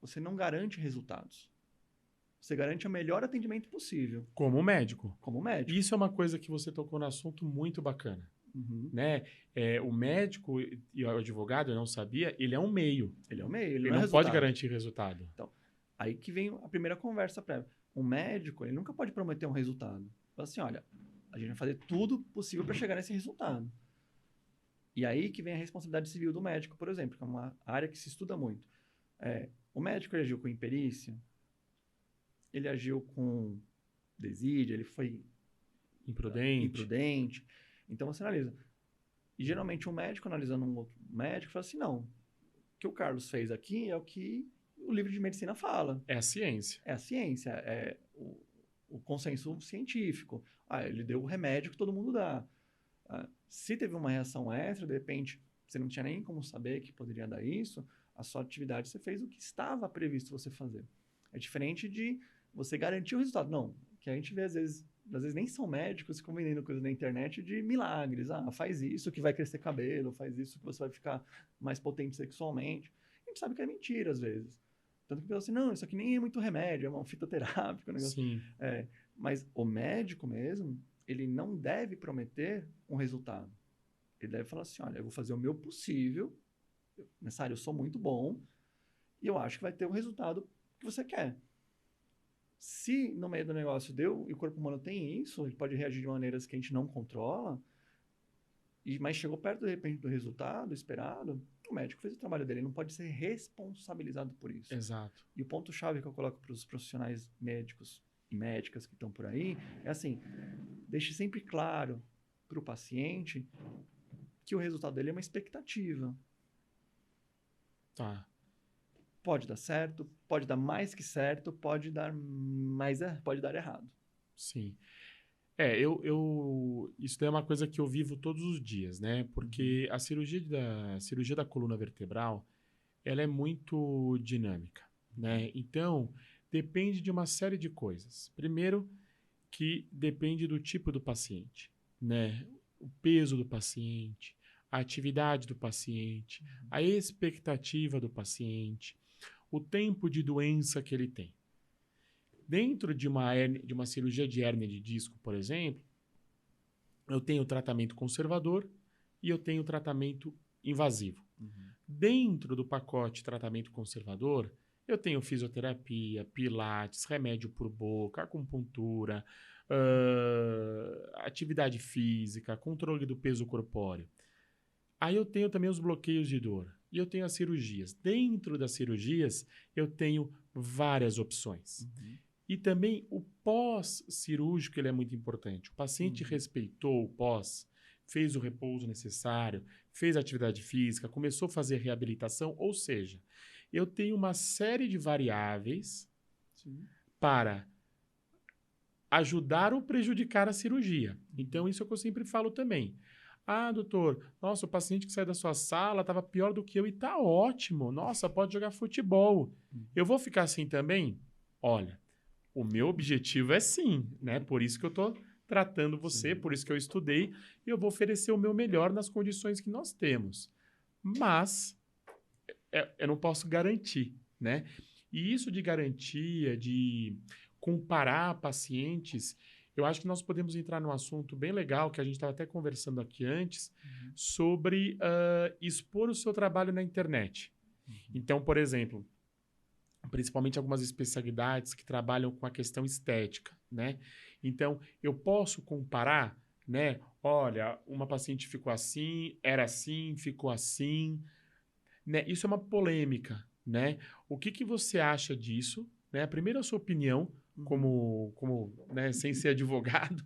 [SPEAKER 2] Você não garante resultados. Você garante o melhor atendimento possível.
[SPEAKER 1] Como médico.
[SPEAKER 2] Como médico.
[SPEAKER 1] Isso é uma coisa que você tocou no assunto muito bacana.
[SPEAKER 2] Uhum.
[SPEAKER 1] Né? O médico e o advogado, eu não sabia, ele é um meio.
[SPEAKER 2] Ele é um meio,
[SPEAKER 1] Ele
[SPEAKER 2] não
[SPEAKER 1] não pode garantir resultado.
[SPEAKER 2] Então, aí que vem a primeira conversa prévia. Um médico, ele nunca pode prometer um resultado. Fala assim, olha, a gente vai fazer tudo possível para chegar nesse resultado. E aí que vem a responsabilidade civil do médico, por exemplo, que é uma área que se estuda muito. O médico ele agiu com imperícia, ele agiu com desídia, ele foi imprudente. Então você analisa. E geralmente um médico analisando um outro médico fala assim, não, o que o Carlos fez aqui é o que o livro de medicina fala.
[SPEAKER 1] É a ciência.
[SPEAKER 2] É a ciência, é o consenso científico. Ele deu o remédio que todo mundo dá. Se teve uma reação extra, de repente, você não tinha nem como saber que poderia dar isso, a sua atividade você fez o que estava previsto você fazer. É diferente de você garantir o resultado. Não, que a gente vê às vezes nem são médicos ficam vendendo coisas na internet de milagres. Faz isso que vai crescer cabelo, faz isso que você vai ficar mais potente sexualmente. A gente sabe que é mentira às vezes. Tanto que pensa assim, não, isso aqui nem é muito remédio, é um fitoterápico. Um negócio.
[SPEAKER 1] Sim.
[SPEAKER 2] Mas o médico mesmo, ele não deve prometer um resultado. Ele deve falar assim, olha, eu vou fazer o meu possível, nessa área eu sou muito bom, e eu acho que vai ter o resultado que você quer. Se no meio do negócio deu, e o corpo humano tem isso, ele pode reagir de maneiras que a gente não controla, mas chegou perto, de repente, do resultado esperado, o médico fez o trabalho dele, ele não pode ser responsabilizado por isso.
[SPEAKER 1] Exato.
[SPEAKER 2] E o ponto-chave que eu coloco para os profissionais médicos e médicas que estão por aí é assim, deixe sempre claro para o paciente que o resultado dele é uma expectativa.
[SPEAKER 1] Tá.
[SPEAKER 2] Pode dar certo, pode dar mais que certo, pode dar errado.
[SPEAKER 1] Sim. Isso daí é uma coisa que eu vivo todos os dias, né? Porque a cirurgia da coluna vertebral, ela é muito dinâmica, né? Então, depende de uma série de coisas. Primeiro, que depende do tipo do paciente, né? O peso do paciente, a atividade do paciente, a expectativa do paciente, o tempo de doença que ele tem. Dentro de uma cirurgia de hérnia de disco, por exemplo, eu tenho tratamento conservador e eu tenho tratamento invasivo.
[SPEAKER 2] Uhum.
[SPEAKER 1] Dentro do pacote tratamento conservador, eu tenho fisioterapia, pilates, remédio por boca, acupuntura, atividade física, controle do peso corpóreo. Aí eu tenho também os bloqueios de dor e eu tenho as cirurgias. Dentro das cirurgias, eu tenho várias opções.
[SPEAKER 2] Uhum.
[SPEAKER 1] E também o pós-cirúrgico ele é muito importante. O paciente respeitou o pós, fez o repouso necessário, fez atividade física, começou a fazer reabilitação, ou seja, eu tenho uma série de variáveis para ajudar ou prejudicar a cirurgia. Então, isso é o que eu sempre falo também. Doutor, nossa, o paciente que sai da sua sala estava pior do que eu e está ótimo. Nossa, pode jogar futebol. Eu vou ficar assim também? Olha, o meu objetivo é sim, né? Por isso que eu estou tratando você,
[SPEAKER 2] Sim.
[SPEAKER 1] por isso que eu estudei, e eu vou oferecer o meu melhor nas condições que nós temos. Mas eu não posso garantir, né? E isso de garantia, de comparar pacientes, eu acho que nós podemos entrar num assunto bem legal, que a gente estava até conversando aqui antes, sobre expor o seu trabalho na internet. Então, por exemplo, principalmente algumas especialidades que trabalham com a questão estética, né? Então, eu posso comparar, né? Olha, uma paciente ficou assim, era assim, ficou assim, né? Isso é uma polêmica, né? O que que você acha disso, né? Primeiro a sua opinião, como né, sem ser advogado,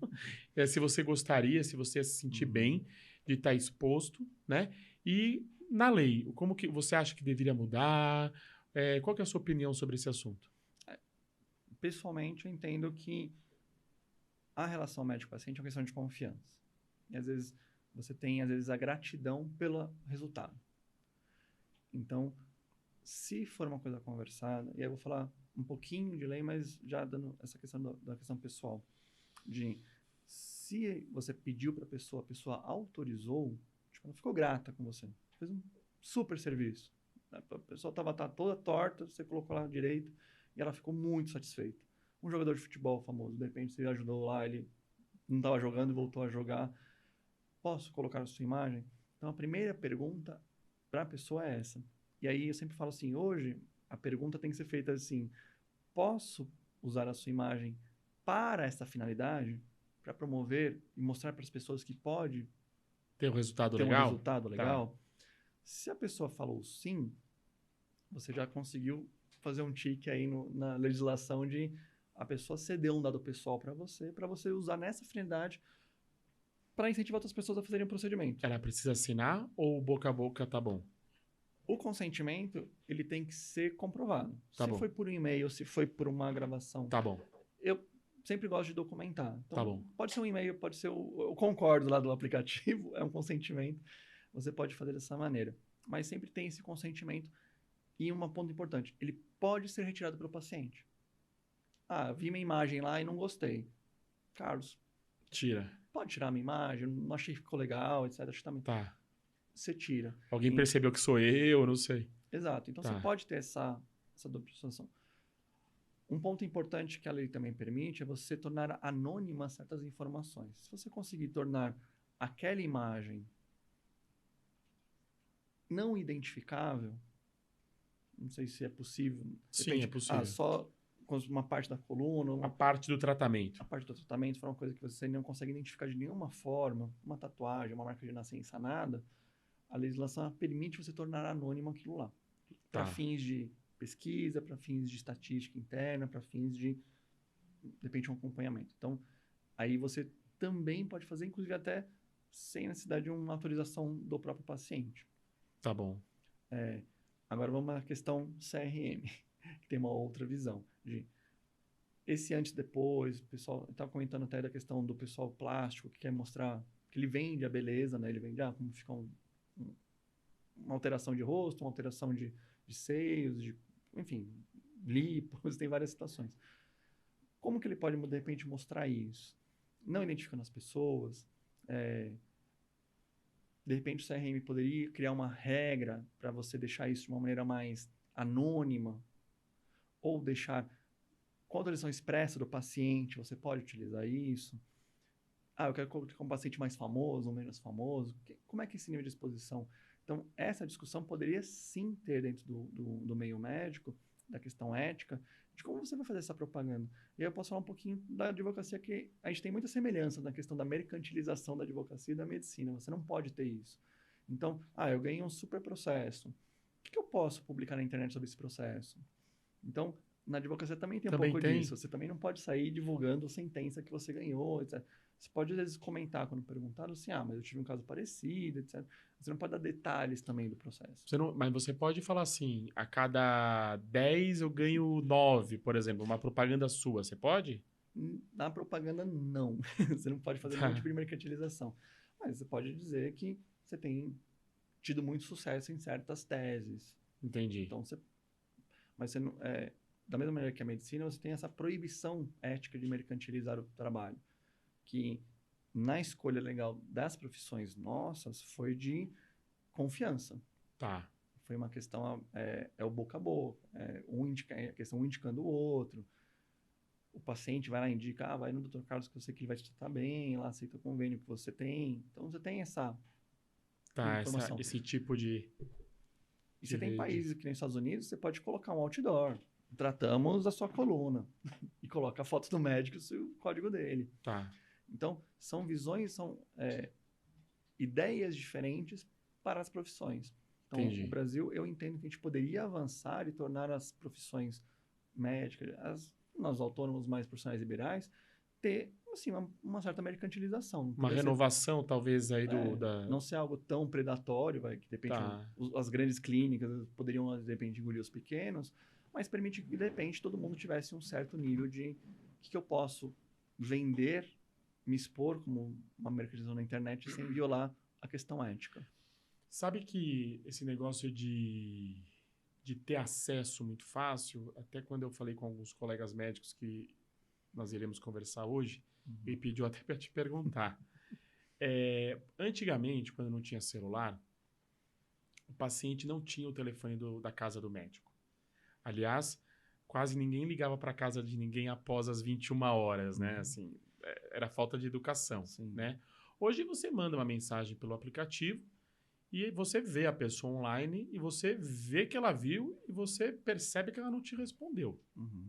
[SPEAKER 1] se você gostaria, se você ia se sentir bem de estar exposto, né? E na lei, como que você acha que deveria mudar? Qual que é a sua opinião sobre esse assunto?
[SPEAKER 2] Pessoalmente, eu entendo que a relação médico-paciente é uma questão de confiança. E às vezes você tem, às vezes, a gratidão pelo resultado. Então, se for uma coisa conversada, e aí eu vou falar um pouquinho de lei, mas já dando essa questão da questão pessoal, de se você pediu para a pessoa autorizou, tipo, ela ficou grata com você, fez um super serviço. A pessoa estava toda torta, você colocou lá direito e ela ficou muito satisfeita. Um jogador de futebol famoso, de repente você ajudou lá, ele não estava jogando e voltou a jogar. Posso colocar a sua imagem? Então a primeira pergunta para a pessoa é essa. E aí eu sempre falo assim, hoje a pergunta tem que ser feita assim, posso usar a sua imagem para essa finalidade? Para promover e mostrar para as pessoas que pode
[SPEAKER 1] Tem um resultado
[SPEAKER 2] ter um
[SPEAKER 1] legal?
[SPEAKER 2] resultado
[SPEAKER 1] Tá,
[SPEAKER 2] legal? Se a pessoa falou sim, você já conseguiu fazer um tique aí na legislação de a pessoa ceder um dado pessoal para você usar nessa finalidade para incentivar outras pessoas a fazerem o procedimento.
[SPEAKER 1] ela precisa assinar ou boca a boca tá bom?
[SPEAKER 2] O consentimento, ele tem que ser comprovado.
[SPEAKER 1] Tá
[SPEAKER 2] Se
[SPEAKER 1] bom,
[SPEAKER 2] foi por um e-mail, se foi por uma gravação.
[SPEAKER 1] tá bom,
[SPEAKER 2] Eu sempre gosto de documentar.
[SPEAKER 1] tá
[SPEAKER 2] Então,
[SPEAKER 1] bom.
[SPEAKER 2] pode ser um e-mail, pode ser eu concordo lá do aplicativo, é um consentimento. Você pode fazer dessa maneira. Mas sempre tem esse consentimento. E um ponto importante, ele pode ser retirado pelo paciente. Ah, vi minha imagem lá e não gostei. Carlos,
[SPEAKER 1] Tira.
[SPEAKER 2] pode tirar minha imagem? Não achei que ficou legal, etc. Acho que também.
[SPEAKER 1] Tá.
[SPEAKER 2] Você tira.
[SPEAKER 1] Alguém percebeu que sou eu, não sei.
[SPEAKER 2] Exato. Então, você
[SPEAKER 1] Tá.
[SPEAKER 2] pode ter essa dupla situação. Um ponto importante que a lei também permite é você tornar anônimas certas informações. Se você conseguir tornar aquela imagem não identificável, não sei se é possível, de
[SPEAKER 1] Sim,
[SPEAKER 2] repente,
[SPEAKER 1] é possível.
[SPEAKER 2] só com uma parte da coluna,
[SPEAKER 1] A parte do tratamento.
[SPEAKER 2] a parte do tratamento for uma coisa que você não consegue identificar de nenhuma forma, uma tatuagem, uma marca de nascença, nada, a legislação permite você tornar anônimo aquilo lá. Para
[SPEAKER 1] Tá.
[SPEAKER 2] fins de pesquisa, para fins de estatística interna, para fins de repente, um acompanhamento. Então, aí você também pode fazer, inclusive até sem necessidade de uma autorização do próprio paciente.
[SPEAKER 1] Tá bom.
[SPEAKER 2] Agora vamos à questão CRM, que tem uma outra visão de esse antes e depois. O pessoal estava comentando até da questão do pessoal plástico que quer mostrar que ele vende a beleza, né? Ele vende como fica uma alteração de rosto, uma alteração de seios, enfim, lipos, tem várias situações. Como que ele pode, de repente, mostrar isso? Não identificando as pessoas. De repente, o CRM poderia criar uma regra para você deixar isso de uma maneira mais anônima ou deixar com autorização expressa do paciente, você pode utilizar isso. Ah, eu quero colocar um paciente mais famoso ou menos famoso. Como é que é esse nível de exposição? Então, essa discussão poderia sim ter dentro do meio médico, da questão ética, de como você vai fazer essa propaganda. E aí eu posso falar um pouquinho da advocacia, que a gente tem muita semelhança na questão da mercantilização da advocacia e da medicina. Você não pode ter isso. Então, eu ganhei um super processo. O que eu posso publicar na internet sobre esse processo? Então, na advocacia também tem um
[SPEAKER 1] Também
[SPEAKER 2] pouco
[SPEAKER 1] tem?
[SPEAKER 2] disso. Você também não pode sair divulgando a sentença que você ganhou, etc. Você pode, às vezes, comentar quando perguntaram assim, mas eu tive um caso parecido, etc. Você não pode dar detalhes também do processo.
[SPEAKER 1] Mas você pode falar assim, a cada 10 eu ganho 9, por exemplo, uma propaganda sua. Você pode?
[SPEAKER 2] Na propaganda, não. Você não pode fazer nenhum tipo de mercantilização. Mas você pode dizer que você tem tido muito sucesso em certas teses.
[SPEAKER 1] Entendi.
[SPEAKER 2] Então, mas você não, da mesma maneira que a medicina, você tem essa proibição ética de mercantilizar o trabalho. que na escolha legal das profissões nossas foi de confiança.
[SPEAKER 1] Tá.
[SPEAKER 2] Foi uma questão, é o boca a boca, é a questão um indicando o outro. O paciente vai lá e indica, vai no Dr. Carlos que eu sei que ele vai te tratar bem, lá aceita o convênio que você tem. Então, você tem essa
[SPEAKER 1] Tá,
[SPEAKER 2] informação.
[SPEAKER 1] esse tipo de...
[SPEAKER 2] E você tem países que nem os Estados Unidos, você pode colocar um outdoor. Tratamos a sua coluna. E coloca a foto do médico e o código dele.
[SPEAKER 1] Tá.
[SPEAKER 2] Então, são visões, são ideias diferentes para as profissões. Então,
[SPEAKER 1] Entendi.
[SPEAKER 2] o Brasil, eu entendo que a gente poderia avançar e tornar as profissões médicas, nós autônomos mais profissionais liberais, ter assim, uma certa mercantilização.
[SPEAKER 1] Uma renovação, talvez, aí
[SPEAKER 2] Não ser algo tão predatório, que de repente as grandes clínicas poderiam, de repente, engolir os pequenos, mas permitir que, de repente, todo mundo tivesse um certo nível de o que eu posso vender, me expor como uma mercantilização na internet sem violar a questão ética.
[SPEAKER 1] Sabe que esse negócio de ter acesso muito fácil, até quando eu falei com alguns colegas médicos que nós iremos conversar hoje, ele pediu até para te perguntar. Antigamente, quando não tinha celular, o paciente não tinha o telefone da casa do médico. Aliás, quase ninguém ligava para a casa de ninguém após as 21 horas, né? Assim, era falta de educação, né? Hoje você manda uma mensagem pelo aplicativo e você vê a pessoa online e você vê que ela viu e você percebe que ela não te respondeu,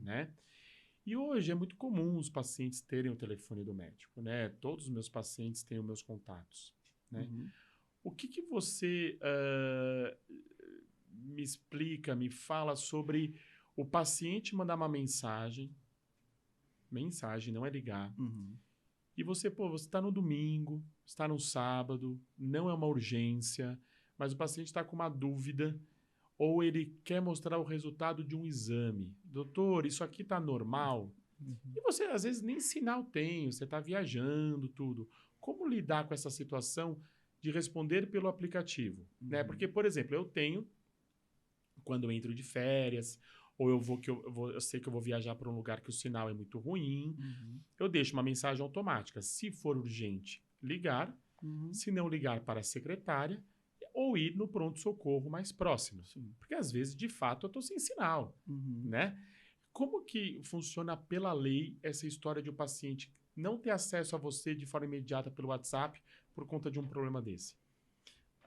[SPEAKER 1] né? E hoje é muito comum os pacientes terem o telefone do médico, né? Todos os meus pacientes têm os meus contatos, né? O que você me explica, me fala sobre o paciente mandar uma mensagem, não é ligar, e você está no domingo, está no sábado, não é uma urgência, mas o paciente está com uma dúvida, ou ele quer mostrar o resultado de um exame. Doutor, isso aqui está normal? E você, às vezes, nem sinal tem, você está viajando, tudo. Como lidar com essa situação de responder pelo aplicativo? Né? Porque, por exemplo, eu tenho, quando eu entro de férias, ou eu sei que eu vou viajar para um lugar que o sinal é muito ruim, eu deixo uma mensagem automática. Se for urgente, ligar. Se não, ligar para a secretária ou ir no pronto-socorro mais próximo. Porque, às vezes, de fato, eu estou sem sinal, né? Como que funciona pela lei essa história de um paciente não ter acesso a você de forma imediata pelo WhatsApp por conta de um problema desse?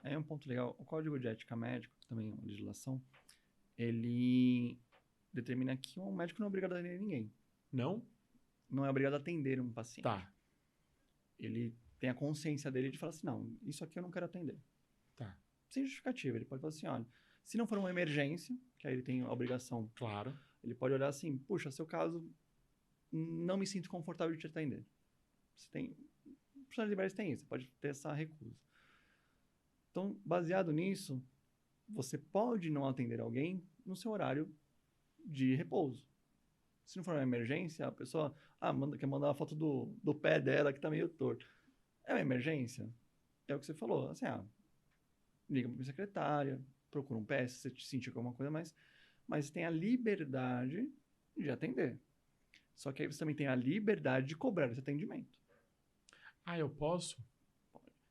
[SPEAKER 2] É um ponto legal. O Código de Ética Médica, também a legislação, ele determina que um médico não é obrigado a atender ninguém.
[SPEAKER 1] Não?
[SPEAKER 2] Não é obrigado a atender um paciente.
[SPEAKER 1] Tá.
[SPEAKER 2] Ele tem a consciência dele de falar assim, não, isso aqui eu não quero atender.
[SPEAKER 1] Tá.
[SPEAKER 2] Sem justificativa. Ele pode falar assim, olha, se não for uma emergência, que aí ele tem a obrigação.
[SPEAKER 1] Claro.
[SPEAKER 2] Ele pode olhar assim, puxa, seu caso, não me sinto confortável de te atender. Você tem... Profissionais liberais têm isso, você pode ter essa recusa. Então, baseado nisso, você pode não atender alguém no seu horário de repouso. Se não for uma emergência, a pessoa quer mandar uma foto do pé dela que tá meio torto. É uma emergência? É o que você falou. Assim, liga para a secretária, procura um PS se você sentir alguma coisa mais. Mas tem a liberdade de atender. Só que aí você também tem a liberdade de cobrar esse atendimento.
[SPEAKER 1] Eu posso?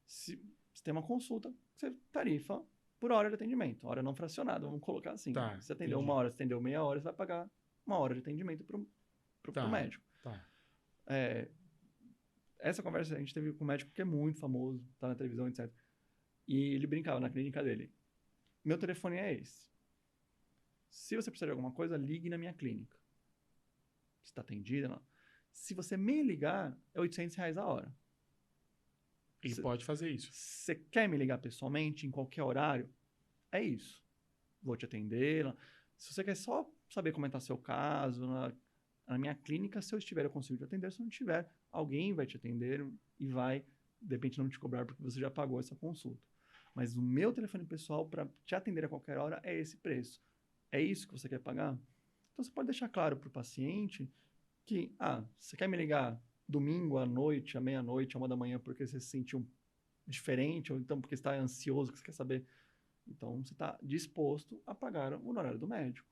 [SPEAKER 2] Se tem uma consulta, você tarifa por hora de atendimento. Hora não fracionada, vamos colocar assim.
[SPEAKER 1] Tá,
[SPEAKER 2] se atendeu uma hora, se atendeu meia hora, você vai pagar uma hora de atendimento pro médico.
[SPEAKER 1] Tá.
[SPEAKER 2] Essa conversa a gente teve com um médico que é muito famoso, tá na televisão, etc. E ele brincava na clínica dele. Meu telefone é esse. Se você precisar de alguma coisa, ligue na minha clínica. Você está atendida? Não. Se você me ligar, é R$800 a hora.
[SPEAKER 1] Ele pode fazer isso.
[SPEAKER 2] Você quer me ligar pessoalmente, em qualquer horário? É isso. Vou te atender. Se você quer só saber como está seu caso, na minha clínica, se eu estiver, eu consigo te atender. Se não tiver, alguém vai te atender e vai, de repente, não te cobrar porque você já pagou essa consulta. Mas o meu telefone pessoal, para te atender a qualquer hora, é esse preço. É isso que você quer pagar? Então, você pode deixar claro para o paciente que, você quer me ligar domingo à noite, à meia-noite, à 1h da manhã, porque você se sentiu diferente, ou então porque você está ansioso, que você quer saber. Então, você está disposto a pagar o honorário do médico.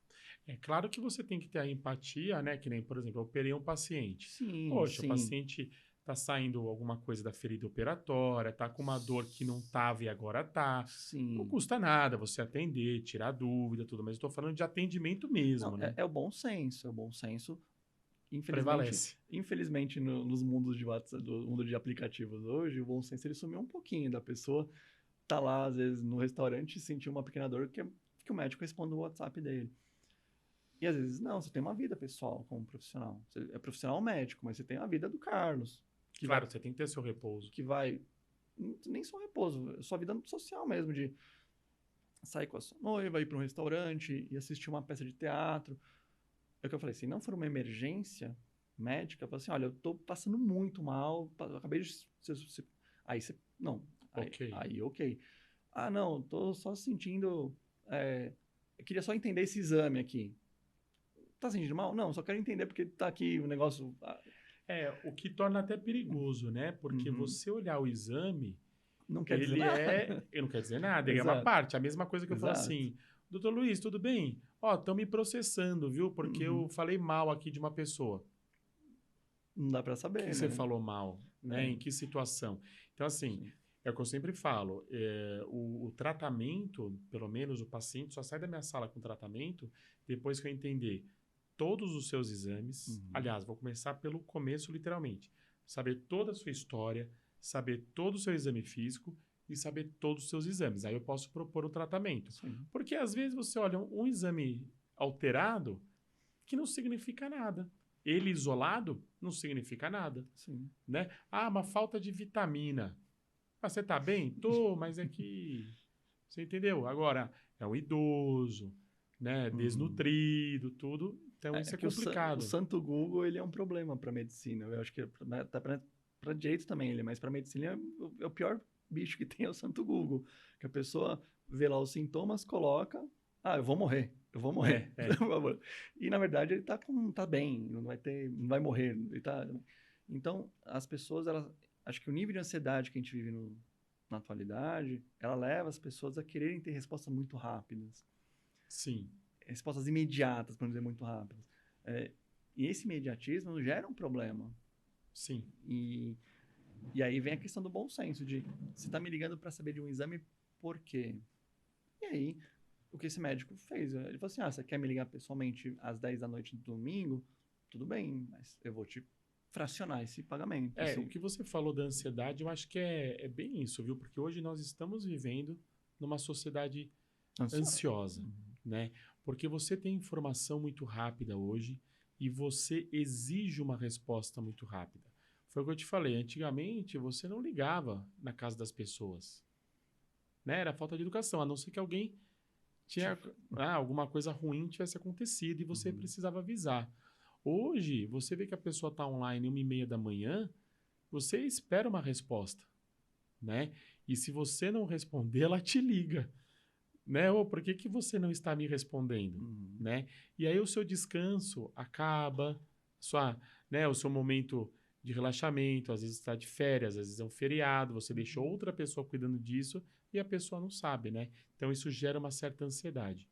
[SPEAKER 1] É claro que você tem que ter a empatia, né? Que nem, por exemplo, eu operei um paciente.
[SPEAKER 2] Sim,
[SPEAKER 1] Poxa, o paciente tá saindo alguma coisa da ferida operatória, tá com uma dor que não tava e agora tá. Não
[SPEAKER 2] Sim.
[SPEAKER 1] custa nada você atender, tirar dúvida, tudo, mas eu tô falando de atendimento mesmo,
[SPEAKER 2] Não,
[SPEAKER 1] né?
[SPEAKER 2] é o bom senso, é o bom senso. Infelizmente,
[SPEAKER 1] Prevalece.
[SPEAKER 2] infelizmente nos mundos de WhatsApp, do mundo de aplicativos hoje, o bom senso ele sumiu um pouquinho da pessoa tá lá, às vezes, no restaurante e sentir uma pequena dor que o médico responde o WhatsApp dele. E às vezes, não, você tem uma vida pessoal como profissional. Você é profissional médico, mas você tem a vida do Carlos, que
[SPEAKER 1] Claro,
[SPEAKER 2] vai,
[SPEAKER 1] você tem que ter seu repouso.
[SPEAKER 2] que vai nem só repouso, sua vida social mesmo, de sair com a sua noiva, ir para um restaurante e assistir uma peça de teatro. É o que eu falei, se não for uma emergência médica, eu falo assim, olha, eu tô passando muito mal, eu acabei de... Aí você... Não,
[SPEAKER 1] Ok.
[SPEAKER 2] aí ok. Ah, não, tô só sentindo... eu queria só entender esse exame aqui. Tá sentindo mal? Não, só quero entender porque tá aqui o negócio...
[SPEAKER 1] O que torna até perigoso, né? Porque
[SPEAKER 2] Uhum.
[SPEAKER 1] você olhar o exame,
[SPEAKER 2] Não quer dizer nada.
[SPEAKER 1] ele não quer dizer nada, ele é uma
[SPEAKER 2] Exato,
[SPEAKER 1] parte. A mesma coisa que eu falo
[SPEAKER 2] exato.
[SPEAKER 1] assim, doutor Luiz, tudo bem? Ó, estão me processando, viu? Porque eu
[SPEAKER 2] Uhum.
[SPEAKER 1] falei mal aqui de uma pessoa.
[SPEAKER 2] Não dá pra
[SPEAKER 1] O que
[SPEAKER 2] saber,
[SPEAKER 1] você
[SPEAKER 2] né?
[SPEAKER 1] falou mal, né?
[SPEAKER 2] É,
[SPEAKER 1] Em que situação? Então, assim,
[SPEAKER 2] sim.
[SPEAKER 1] é o que eu sempre falo, o tratamento, pelo menos o paciente só sai da minha sala com tratamento depois que eu entender todos os seus exames.
[SPEAKER 2] Uhum.
[SPEAKER 1] Aliás, vou começar pelo começo, literalmente. Saber toda a sua história, saber todo o seu exame físico e saber todos os seus exames. Aí eu posso propor o tratamento.
[SPEAKER 2] Sim,
[SPEAKER 1] Porque às vezes você olha um exame alterado que não significa nada. Ele isolado não significa nada,
[SPEAKER 2] sim.
[SPEAKER 1] né? Ah, uma falta de vitamina. Ah, você tá bem? Tô, mas é que... Você entendeu? Agora, é um idoso, né?
[SPEAKER 2] Uhum.
[SPEAKER 1] Desnutrido, tudo. Então, isso é
[SPEAKER 2] Que o
[SPEAKER 1] complicado.
[SPEAKER 2] santo Google, ele é um problema para medicina. Eu acho que até para direito também ele, mas para medicina é o pior bicho que tem é o santo Google. Que a pessoa vê lá os sintomas, coloca, eu vou morrer, eu vou morrer.
[SPEAKER 1] É.
[SPEAKER 2] E na verdade ele tá bem, não vai morrer, ele tá... Então, as pessoas, elas, acho que o nível de ansiedade que a gente vive na atualidade, ela leva as pessoas a quererem ter respostas muito rápidas,
[SPEAKER 1] Sim,
[SPEAKER 2] respostas imediatas, para não dizer muito rápidas. É, e esse imediatismo gera um problema.
[SPEAKER 1] sim.
[SPEAKER 2] E, e aí vem a questão do bom senso, de você está me ligando para saber de um exame, por quê? E aí, o que esse médico fez? Ele falou assim, você quer me ligar pessoalmente às 10 da noite do domingo? Tudo bem, mas eu vou te fracionar esse pagamento.
[SPEAKER 1] O que você falou da ansiedade, eu acho que é bem isso, viu? Porque hoje nós estamos vivendo numa sociedade
[SPEAKER 2] Ansioso.
[SPEAKER 1] ansiosa, né? Porque você tem informação muito rápida hoje e você exige uma resposta muito rápida. Foi o que eu te falei, antigamente você não ligava na casa das pessoas, né? Era falta de educação, a não ser que alguém tinha alguma coisa ruim tivesse acontecido e você
[SPEAKER 2] Uhum.
[SPEAKER 1] precisava avisar. Hoje, você vê que a pessoa está online 1h30 da manhã, você espera uma resposta, né? E se você não responder, ela te liga, né? Ou por que que você não está me respondendo,
[SPEAKER 2] Uhum.
[SPEAKER 1] né? E aí o seu descanso acaba, né, o seu momento de relaxamento, às vezes está de férias, às vezes é um feriado, você deixou outra pessoa cuidando disso e a pessoa não sabe, né? Então isso gera uma certa ansiedade,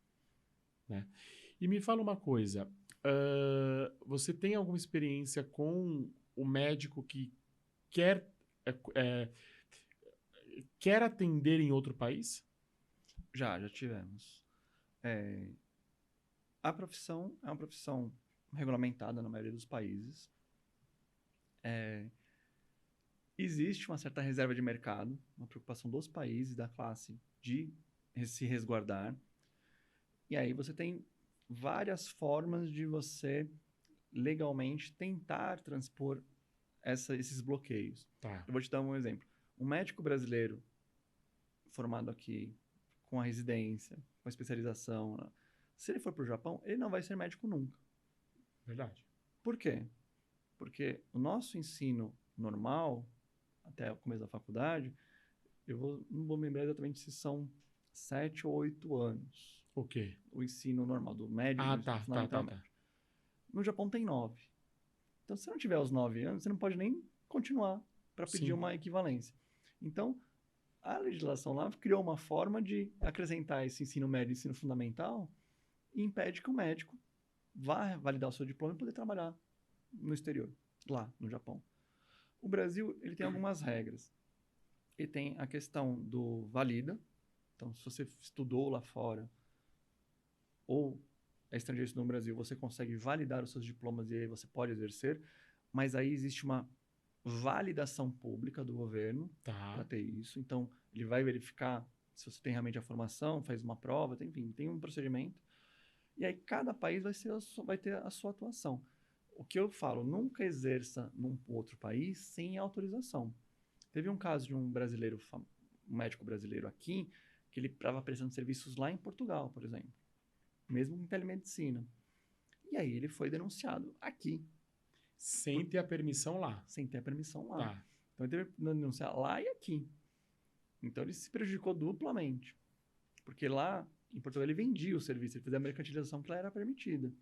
[SPEAKER 1] né? E me fala uma coisa, você tem alguma experiência com o médico que quer, é, é, quer atender em outro país?
[SPEAKER 2] Já tivemos. É, a profissão é uma profissão regulamentada na maioria dos países. Existe uma certa reserva de mercado, uma preocupação dos países, da classe, de se resguardar. E aí você tem várias formas de você legalmente tentar transpor esses bloqueios.
[SPEAKER 1] Tá,
[SPEAKER 2] Eu vou te dar um exemplo. Um médico brasileiro formado aqui, com a residência, com a especialização, né? Se ele for para o Japão, ele não vai ser médico nunca.
[SPEAKER 1] verdade.
[SPEAKER 2] Por quê? Porque o nosso ensino normal, até o começo da faculdade, não vou me lembrar exatamente se são 7 ou 8 anos.
[SPEAKER 1] O quê?
[SPEAKER 2] O ensino normal, do médio,
[SPEAKER 1] Ah,
[SPEAKER 2] do
[SPEAKER 1] tá, tá,
[SPEAKER 2] fundamental
[SPEAKER 1] tá, tá.
[SPEAKER 2] médio. No Japão tem 9. Então, se você não tiver os 9 anos, você não pode nem continuar para pedir
[SPEAKER 1] Sim,
[SPEAKER 2] uma equivalência. Então, a legislação lá criou uma forma de acrescentar esse ensino médio e ensino fundamental e impede que o médico vá validar o seu diploma e poder trabalhar no exterior, lá no Japão. O Brasil, ele tem algumas regras. Ele tem a questão do valida. Então, se você estudou lá fora ou é estrangeiro estudou no Brasil, você consegue validar os seus diplomas e aí você pode exercer. Mas aí existe uma validação pública do governo para
[SPEAKER 1] Tá.
[SPEAKER 2] ter isso. Então, ele vai verificar se você tem realmente a formação, faz uma prova, enfim, tem um procedimento. E aí cada país vai ter a sua atuação. O que eu falo, nunca exerça num outro país sem autorização. Teve um caso de um brasileiro, um médico brasileiro aqui, que ele estava prestando serviços lá em Portugal, por exemplo, mesmo em telemedicina. E aí ele foi denunciado aqui,
[SPEAKER 1] Sem ter a permissão lá.
[SPEAKER 2] sem ter a permissão lá.
[SPEAKER 1] Tá.
[SPEAKER 2] Então ele teve que denunciar lá e aqui. Então ele se prejudicou duplamente. Porque lá em Portugal ele vendia o serviço, ele fazia a mercantilização que lá era permitida.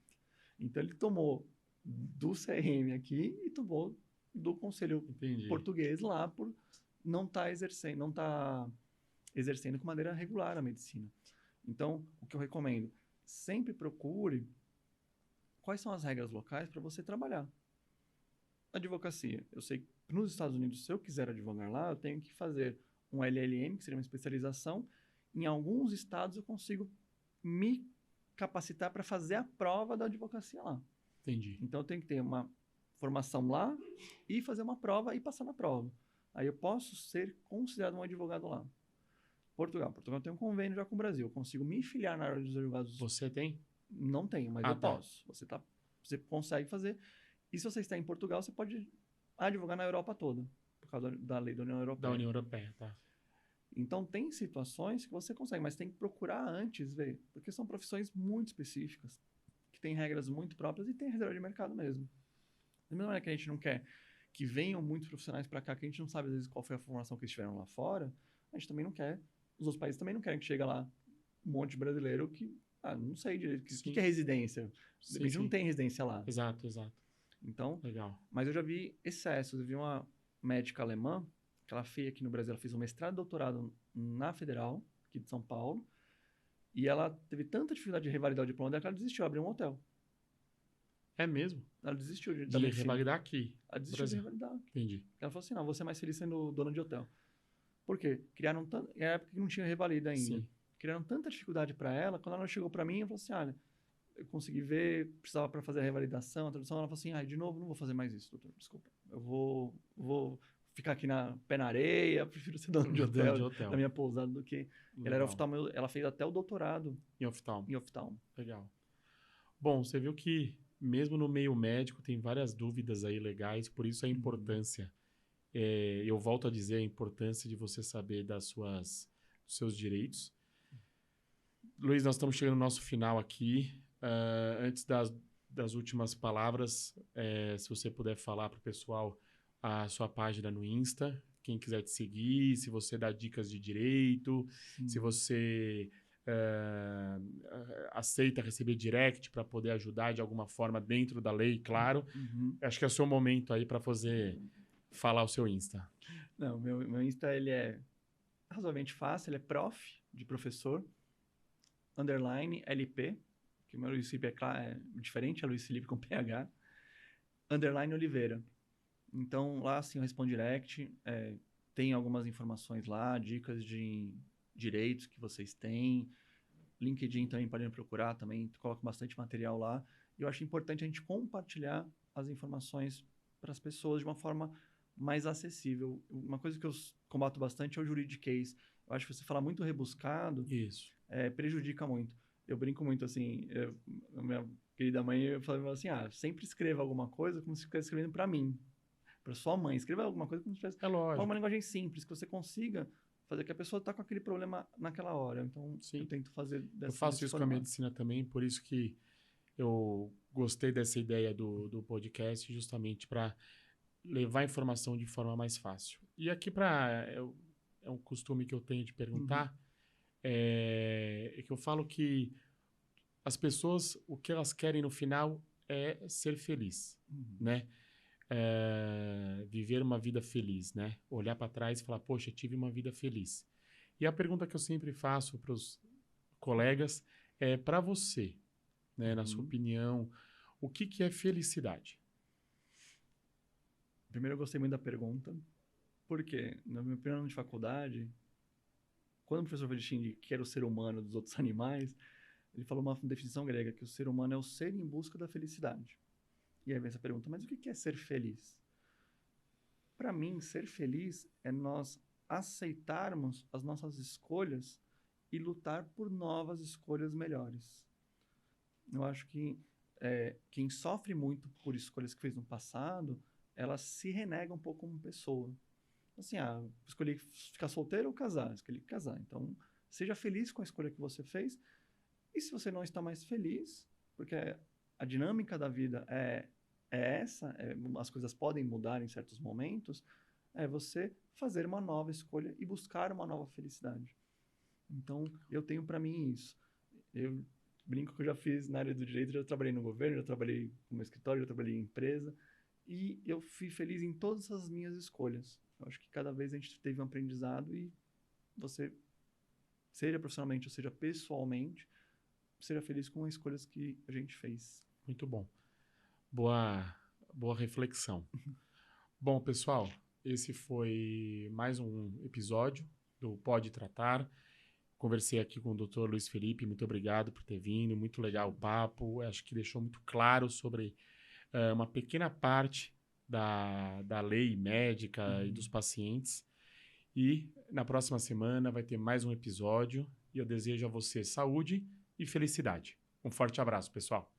[SPEAKER 2] Então ele tomou do CRM aqui e tomou do Conselho
[SPEAKER 1] Entendi.
[SPEAKER 2] Português lá por não estar exercendo de maneira regular a medicina. Então, o que eu recomendo, sempre procure quais são as regras locais para você trabalhar. Advocacia. Eu sei que nos Estados Unidos, se eu quiser advogar lá, eu tenho que fazer um LLM, que seria uma especialização. Em alguns estados eu consigo me capacitar para fazer a prova da advocacia lá.
[SPEAKER 1] Entendi.
[SPEAKER 2] Então eu tenho que ter uma formação lá e fazer uma prova e passar na prova. Aí eu posso ser considerado um advogado lá. Portugal tem um convênio já com o Brasil. Eu consigo me filiar na área dos advogados.
[SPEAKER 1] Você tem?
[SPEAKER 2] Não tenho, mas eu posso. Você consegue fazer. E se você está em Portugal, você pode advogar na Europa toda, por causa da lei da União Europeia.
[SPEAKER 1] Da União Europeia, tá.
[SPEAKER 2] Então, tem situações que você consegue, mas tem que procurar antes ver, porque são profissões muito específicas, que têm regras muito próprias e tem reserva de mercado mesmo. Da mesma maneira que a gente não quer que venham muitos profissionais para cá, que a gente não sabe, às vezes, qual foi a formação que eles tiveram lá fora, a gente também não quer, os outros países também não querem que chegue lá um monte de brasileiro que, não sei direito, o que é residência? De repente não tem residência lá.
[SPEAKER 1] Exato, exato.
[SPEAKER 2] Então,
[SPEAKER 1] legal.
[SPEAKER 2] Mas eu já vi excessos. Eu vi uma médica alemã, que ela fez aqui no Brasil, ela fez um mestrado e doutorado na Federal, aqui de São Paulo, e ela teve tanta dificuldade de revalidar o diploma dela que ela desistiu, abriu um hotel.
[SPEAKER 1] É mesmo?
[SPEAKER 2] Ela desistiu
[SPEAKER 1] de revalidar aqui.
[SPEAKER 2] Ela desistiu de revalidar.
[SPEAKER 1] Entendi.
[SPEAKER 2] Ela falou assim, não, vou ser mais feliz sendo dona de hotel. Por quê? Criaram tanto... É a época que não tinha revalida ainda.
[SPEAKER 1] Sim.
[SPEAKER 2] Criaram tanta dificuldade para ela, quando ela chegou para mim, eu falei assim, olha, eu consegui ver, precisava para fazer a revalidação, a tradução, ela falou assim, de novo, não vou fazer mais isso, doutor, desculpa. Eu vou ficar aqui pé na areia, prefiro ser dono de hotel, da minha pousada do que... Ela era oftalmo, ela fez até o doutorado
[SPEAKER 1] em oftalmo.
[SPEAKER 2] Legal.
[SPEAKER 1] Bom, você viu que mesmo no meio médico tem várias dúvidas aí legais, por isso a importância. Eu volto a dizer a importância de você saber dos seus direitos. Luiz, nós estamos chegando no nosso final aqui. Antes das últimas palavras, se você puder falar para o pessoal a sua página no Insta, quem quiser te seguir, se você dá dicas de direito, se você aceita receber direct para poder ajudar de alguma forma dentro da lei, claro. Acho que é o seu momento aí para falar o seu Insta.
[SPEAKER 2] Não, meu Insta ele é razoavelmente fácil, ele é prof, de professor, _ LP, que o meu Luiz Felipe é diferente, é Luiz Felipe com PH, _ Oliveira. Então, lá assim eu respondo direct, tem algumas informações lá, dicas de direitos que vocês têm, LinkedIn também podem me procurar, também coloco bastante material lá. E eu acho importante a gente compartilhar as informações para as pessoas de uma forma mais acessível. Uma coisa que eu combato bastante é o juridiquês. Eu acho que você falar muito rebuscado prejudica muito. Eu brinco muito assim, minha querida mãe falava assim, sempre escreva alguma coisa como se estivesse escrevendo para mim, para sua mãe. Escreva alguma coisa como se estivesse... uma linguagem simples, que você consiga fazer que a pessoa está com aquele problema naquela hora. Então, eu tento fazer dessa forma.
[SPEAKER 1] Eu faço isso com a medicina também, por isso que eu gostei dessa ideia do podcast, justamente para levar a informação de forma mais fácil. E aqui é um costume que eu tenho de perguntar, é que eu falo que as pessoas, o que elas querem no final é ser feliz, né? Viver uma vida feliz, né? Olhar para trás e falar, poxa, tive uma vida feliz. E a pergunta que eu sempre faço para os colegas é para você, né? Na sua opinião, o que é felicidade?
[SPEAKER 2] Primeiro, eu gostei muito da pergunta, porque no meu primeiro ano de faculdade, quando o professor Felicini, que era o ser humano dos outros animais, ele falou uma definição grega, que o ser humano é o ser em busca da felicidade. E aí vem essa pergunta, mas o que é ser feliz? Para mim, ser feliz é nós aceitarmos as nossas escolhas e lutar por novas escolhas melhores. Eu acho que quem sofre muito por escolhas que fez no passado, ela se renega um pouco como pessoa. Assim, escolhi ficar solteiro ou casar? Escolhi casar. Então, seja feliz com a escolha que você fez. E se você não está mais feliz, porque a dinâmica da vida essa, as coisas podem mudar em certos momentos, é você fazer uma nova escolha e buscar uma nova felicidade. Então, eu tenho para mim isso. Eu brinco que eu já fiz na área do direito, já trabalhei no governo, já trabalhei no escritório, já trabalhei em empresa, e eu fui feliz em todas as minhas escolhas. Eu acho que cada vez a gente teve um aprendizado e você, seja profissionalmente ou seja pessoalmente, seja feliz com as escolhas que a gente fez.
[SPEAKER 1] Muito bom. Boa reflexão. Bom, pessoal, esse foi mais um episódio do Pode Tratar. Conversei aqui com o Dr. Luiz Felipe, muito obrigado por ter vindo, muito legal o papo, acho que deixou muito claro sobre uma pequena parte da lei médica e dos pacientes. E na próxima semana vai ter mais um episódio e eu desejo a você saúde e felicidade. Um forte abraço, pessoal.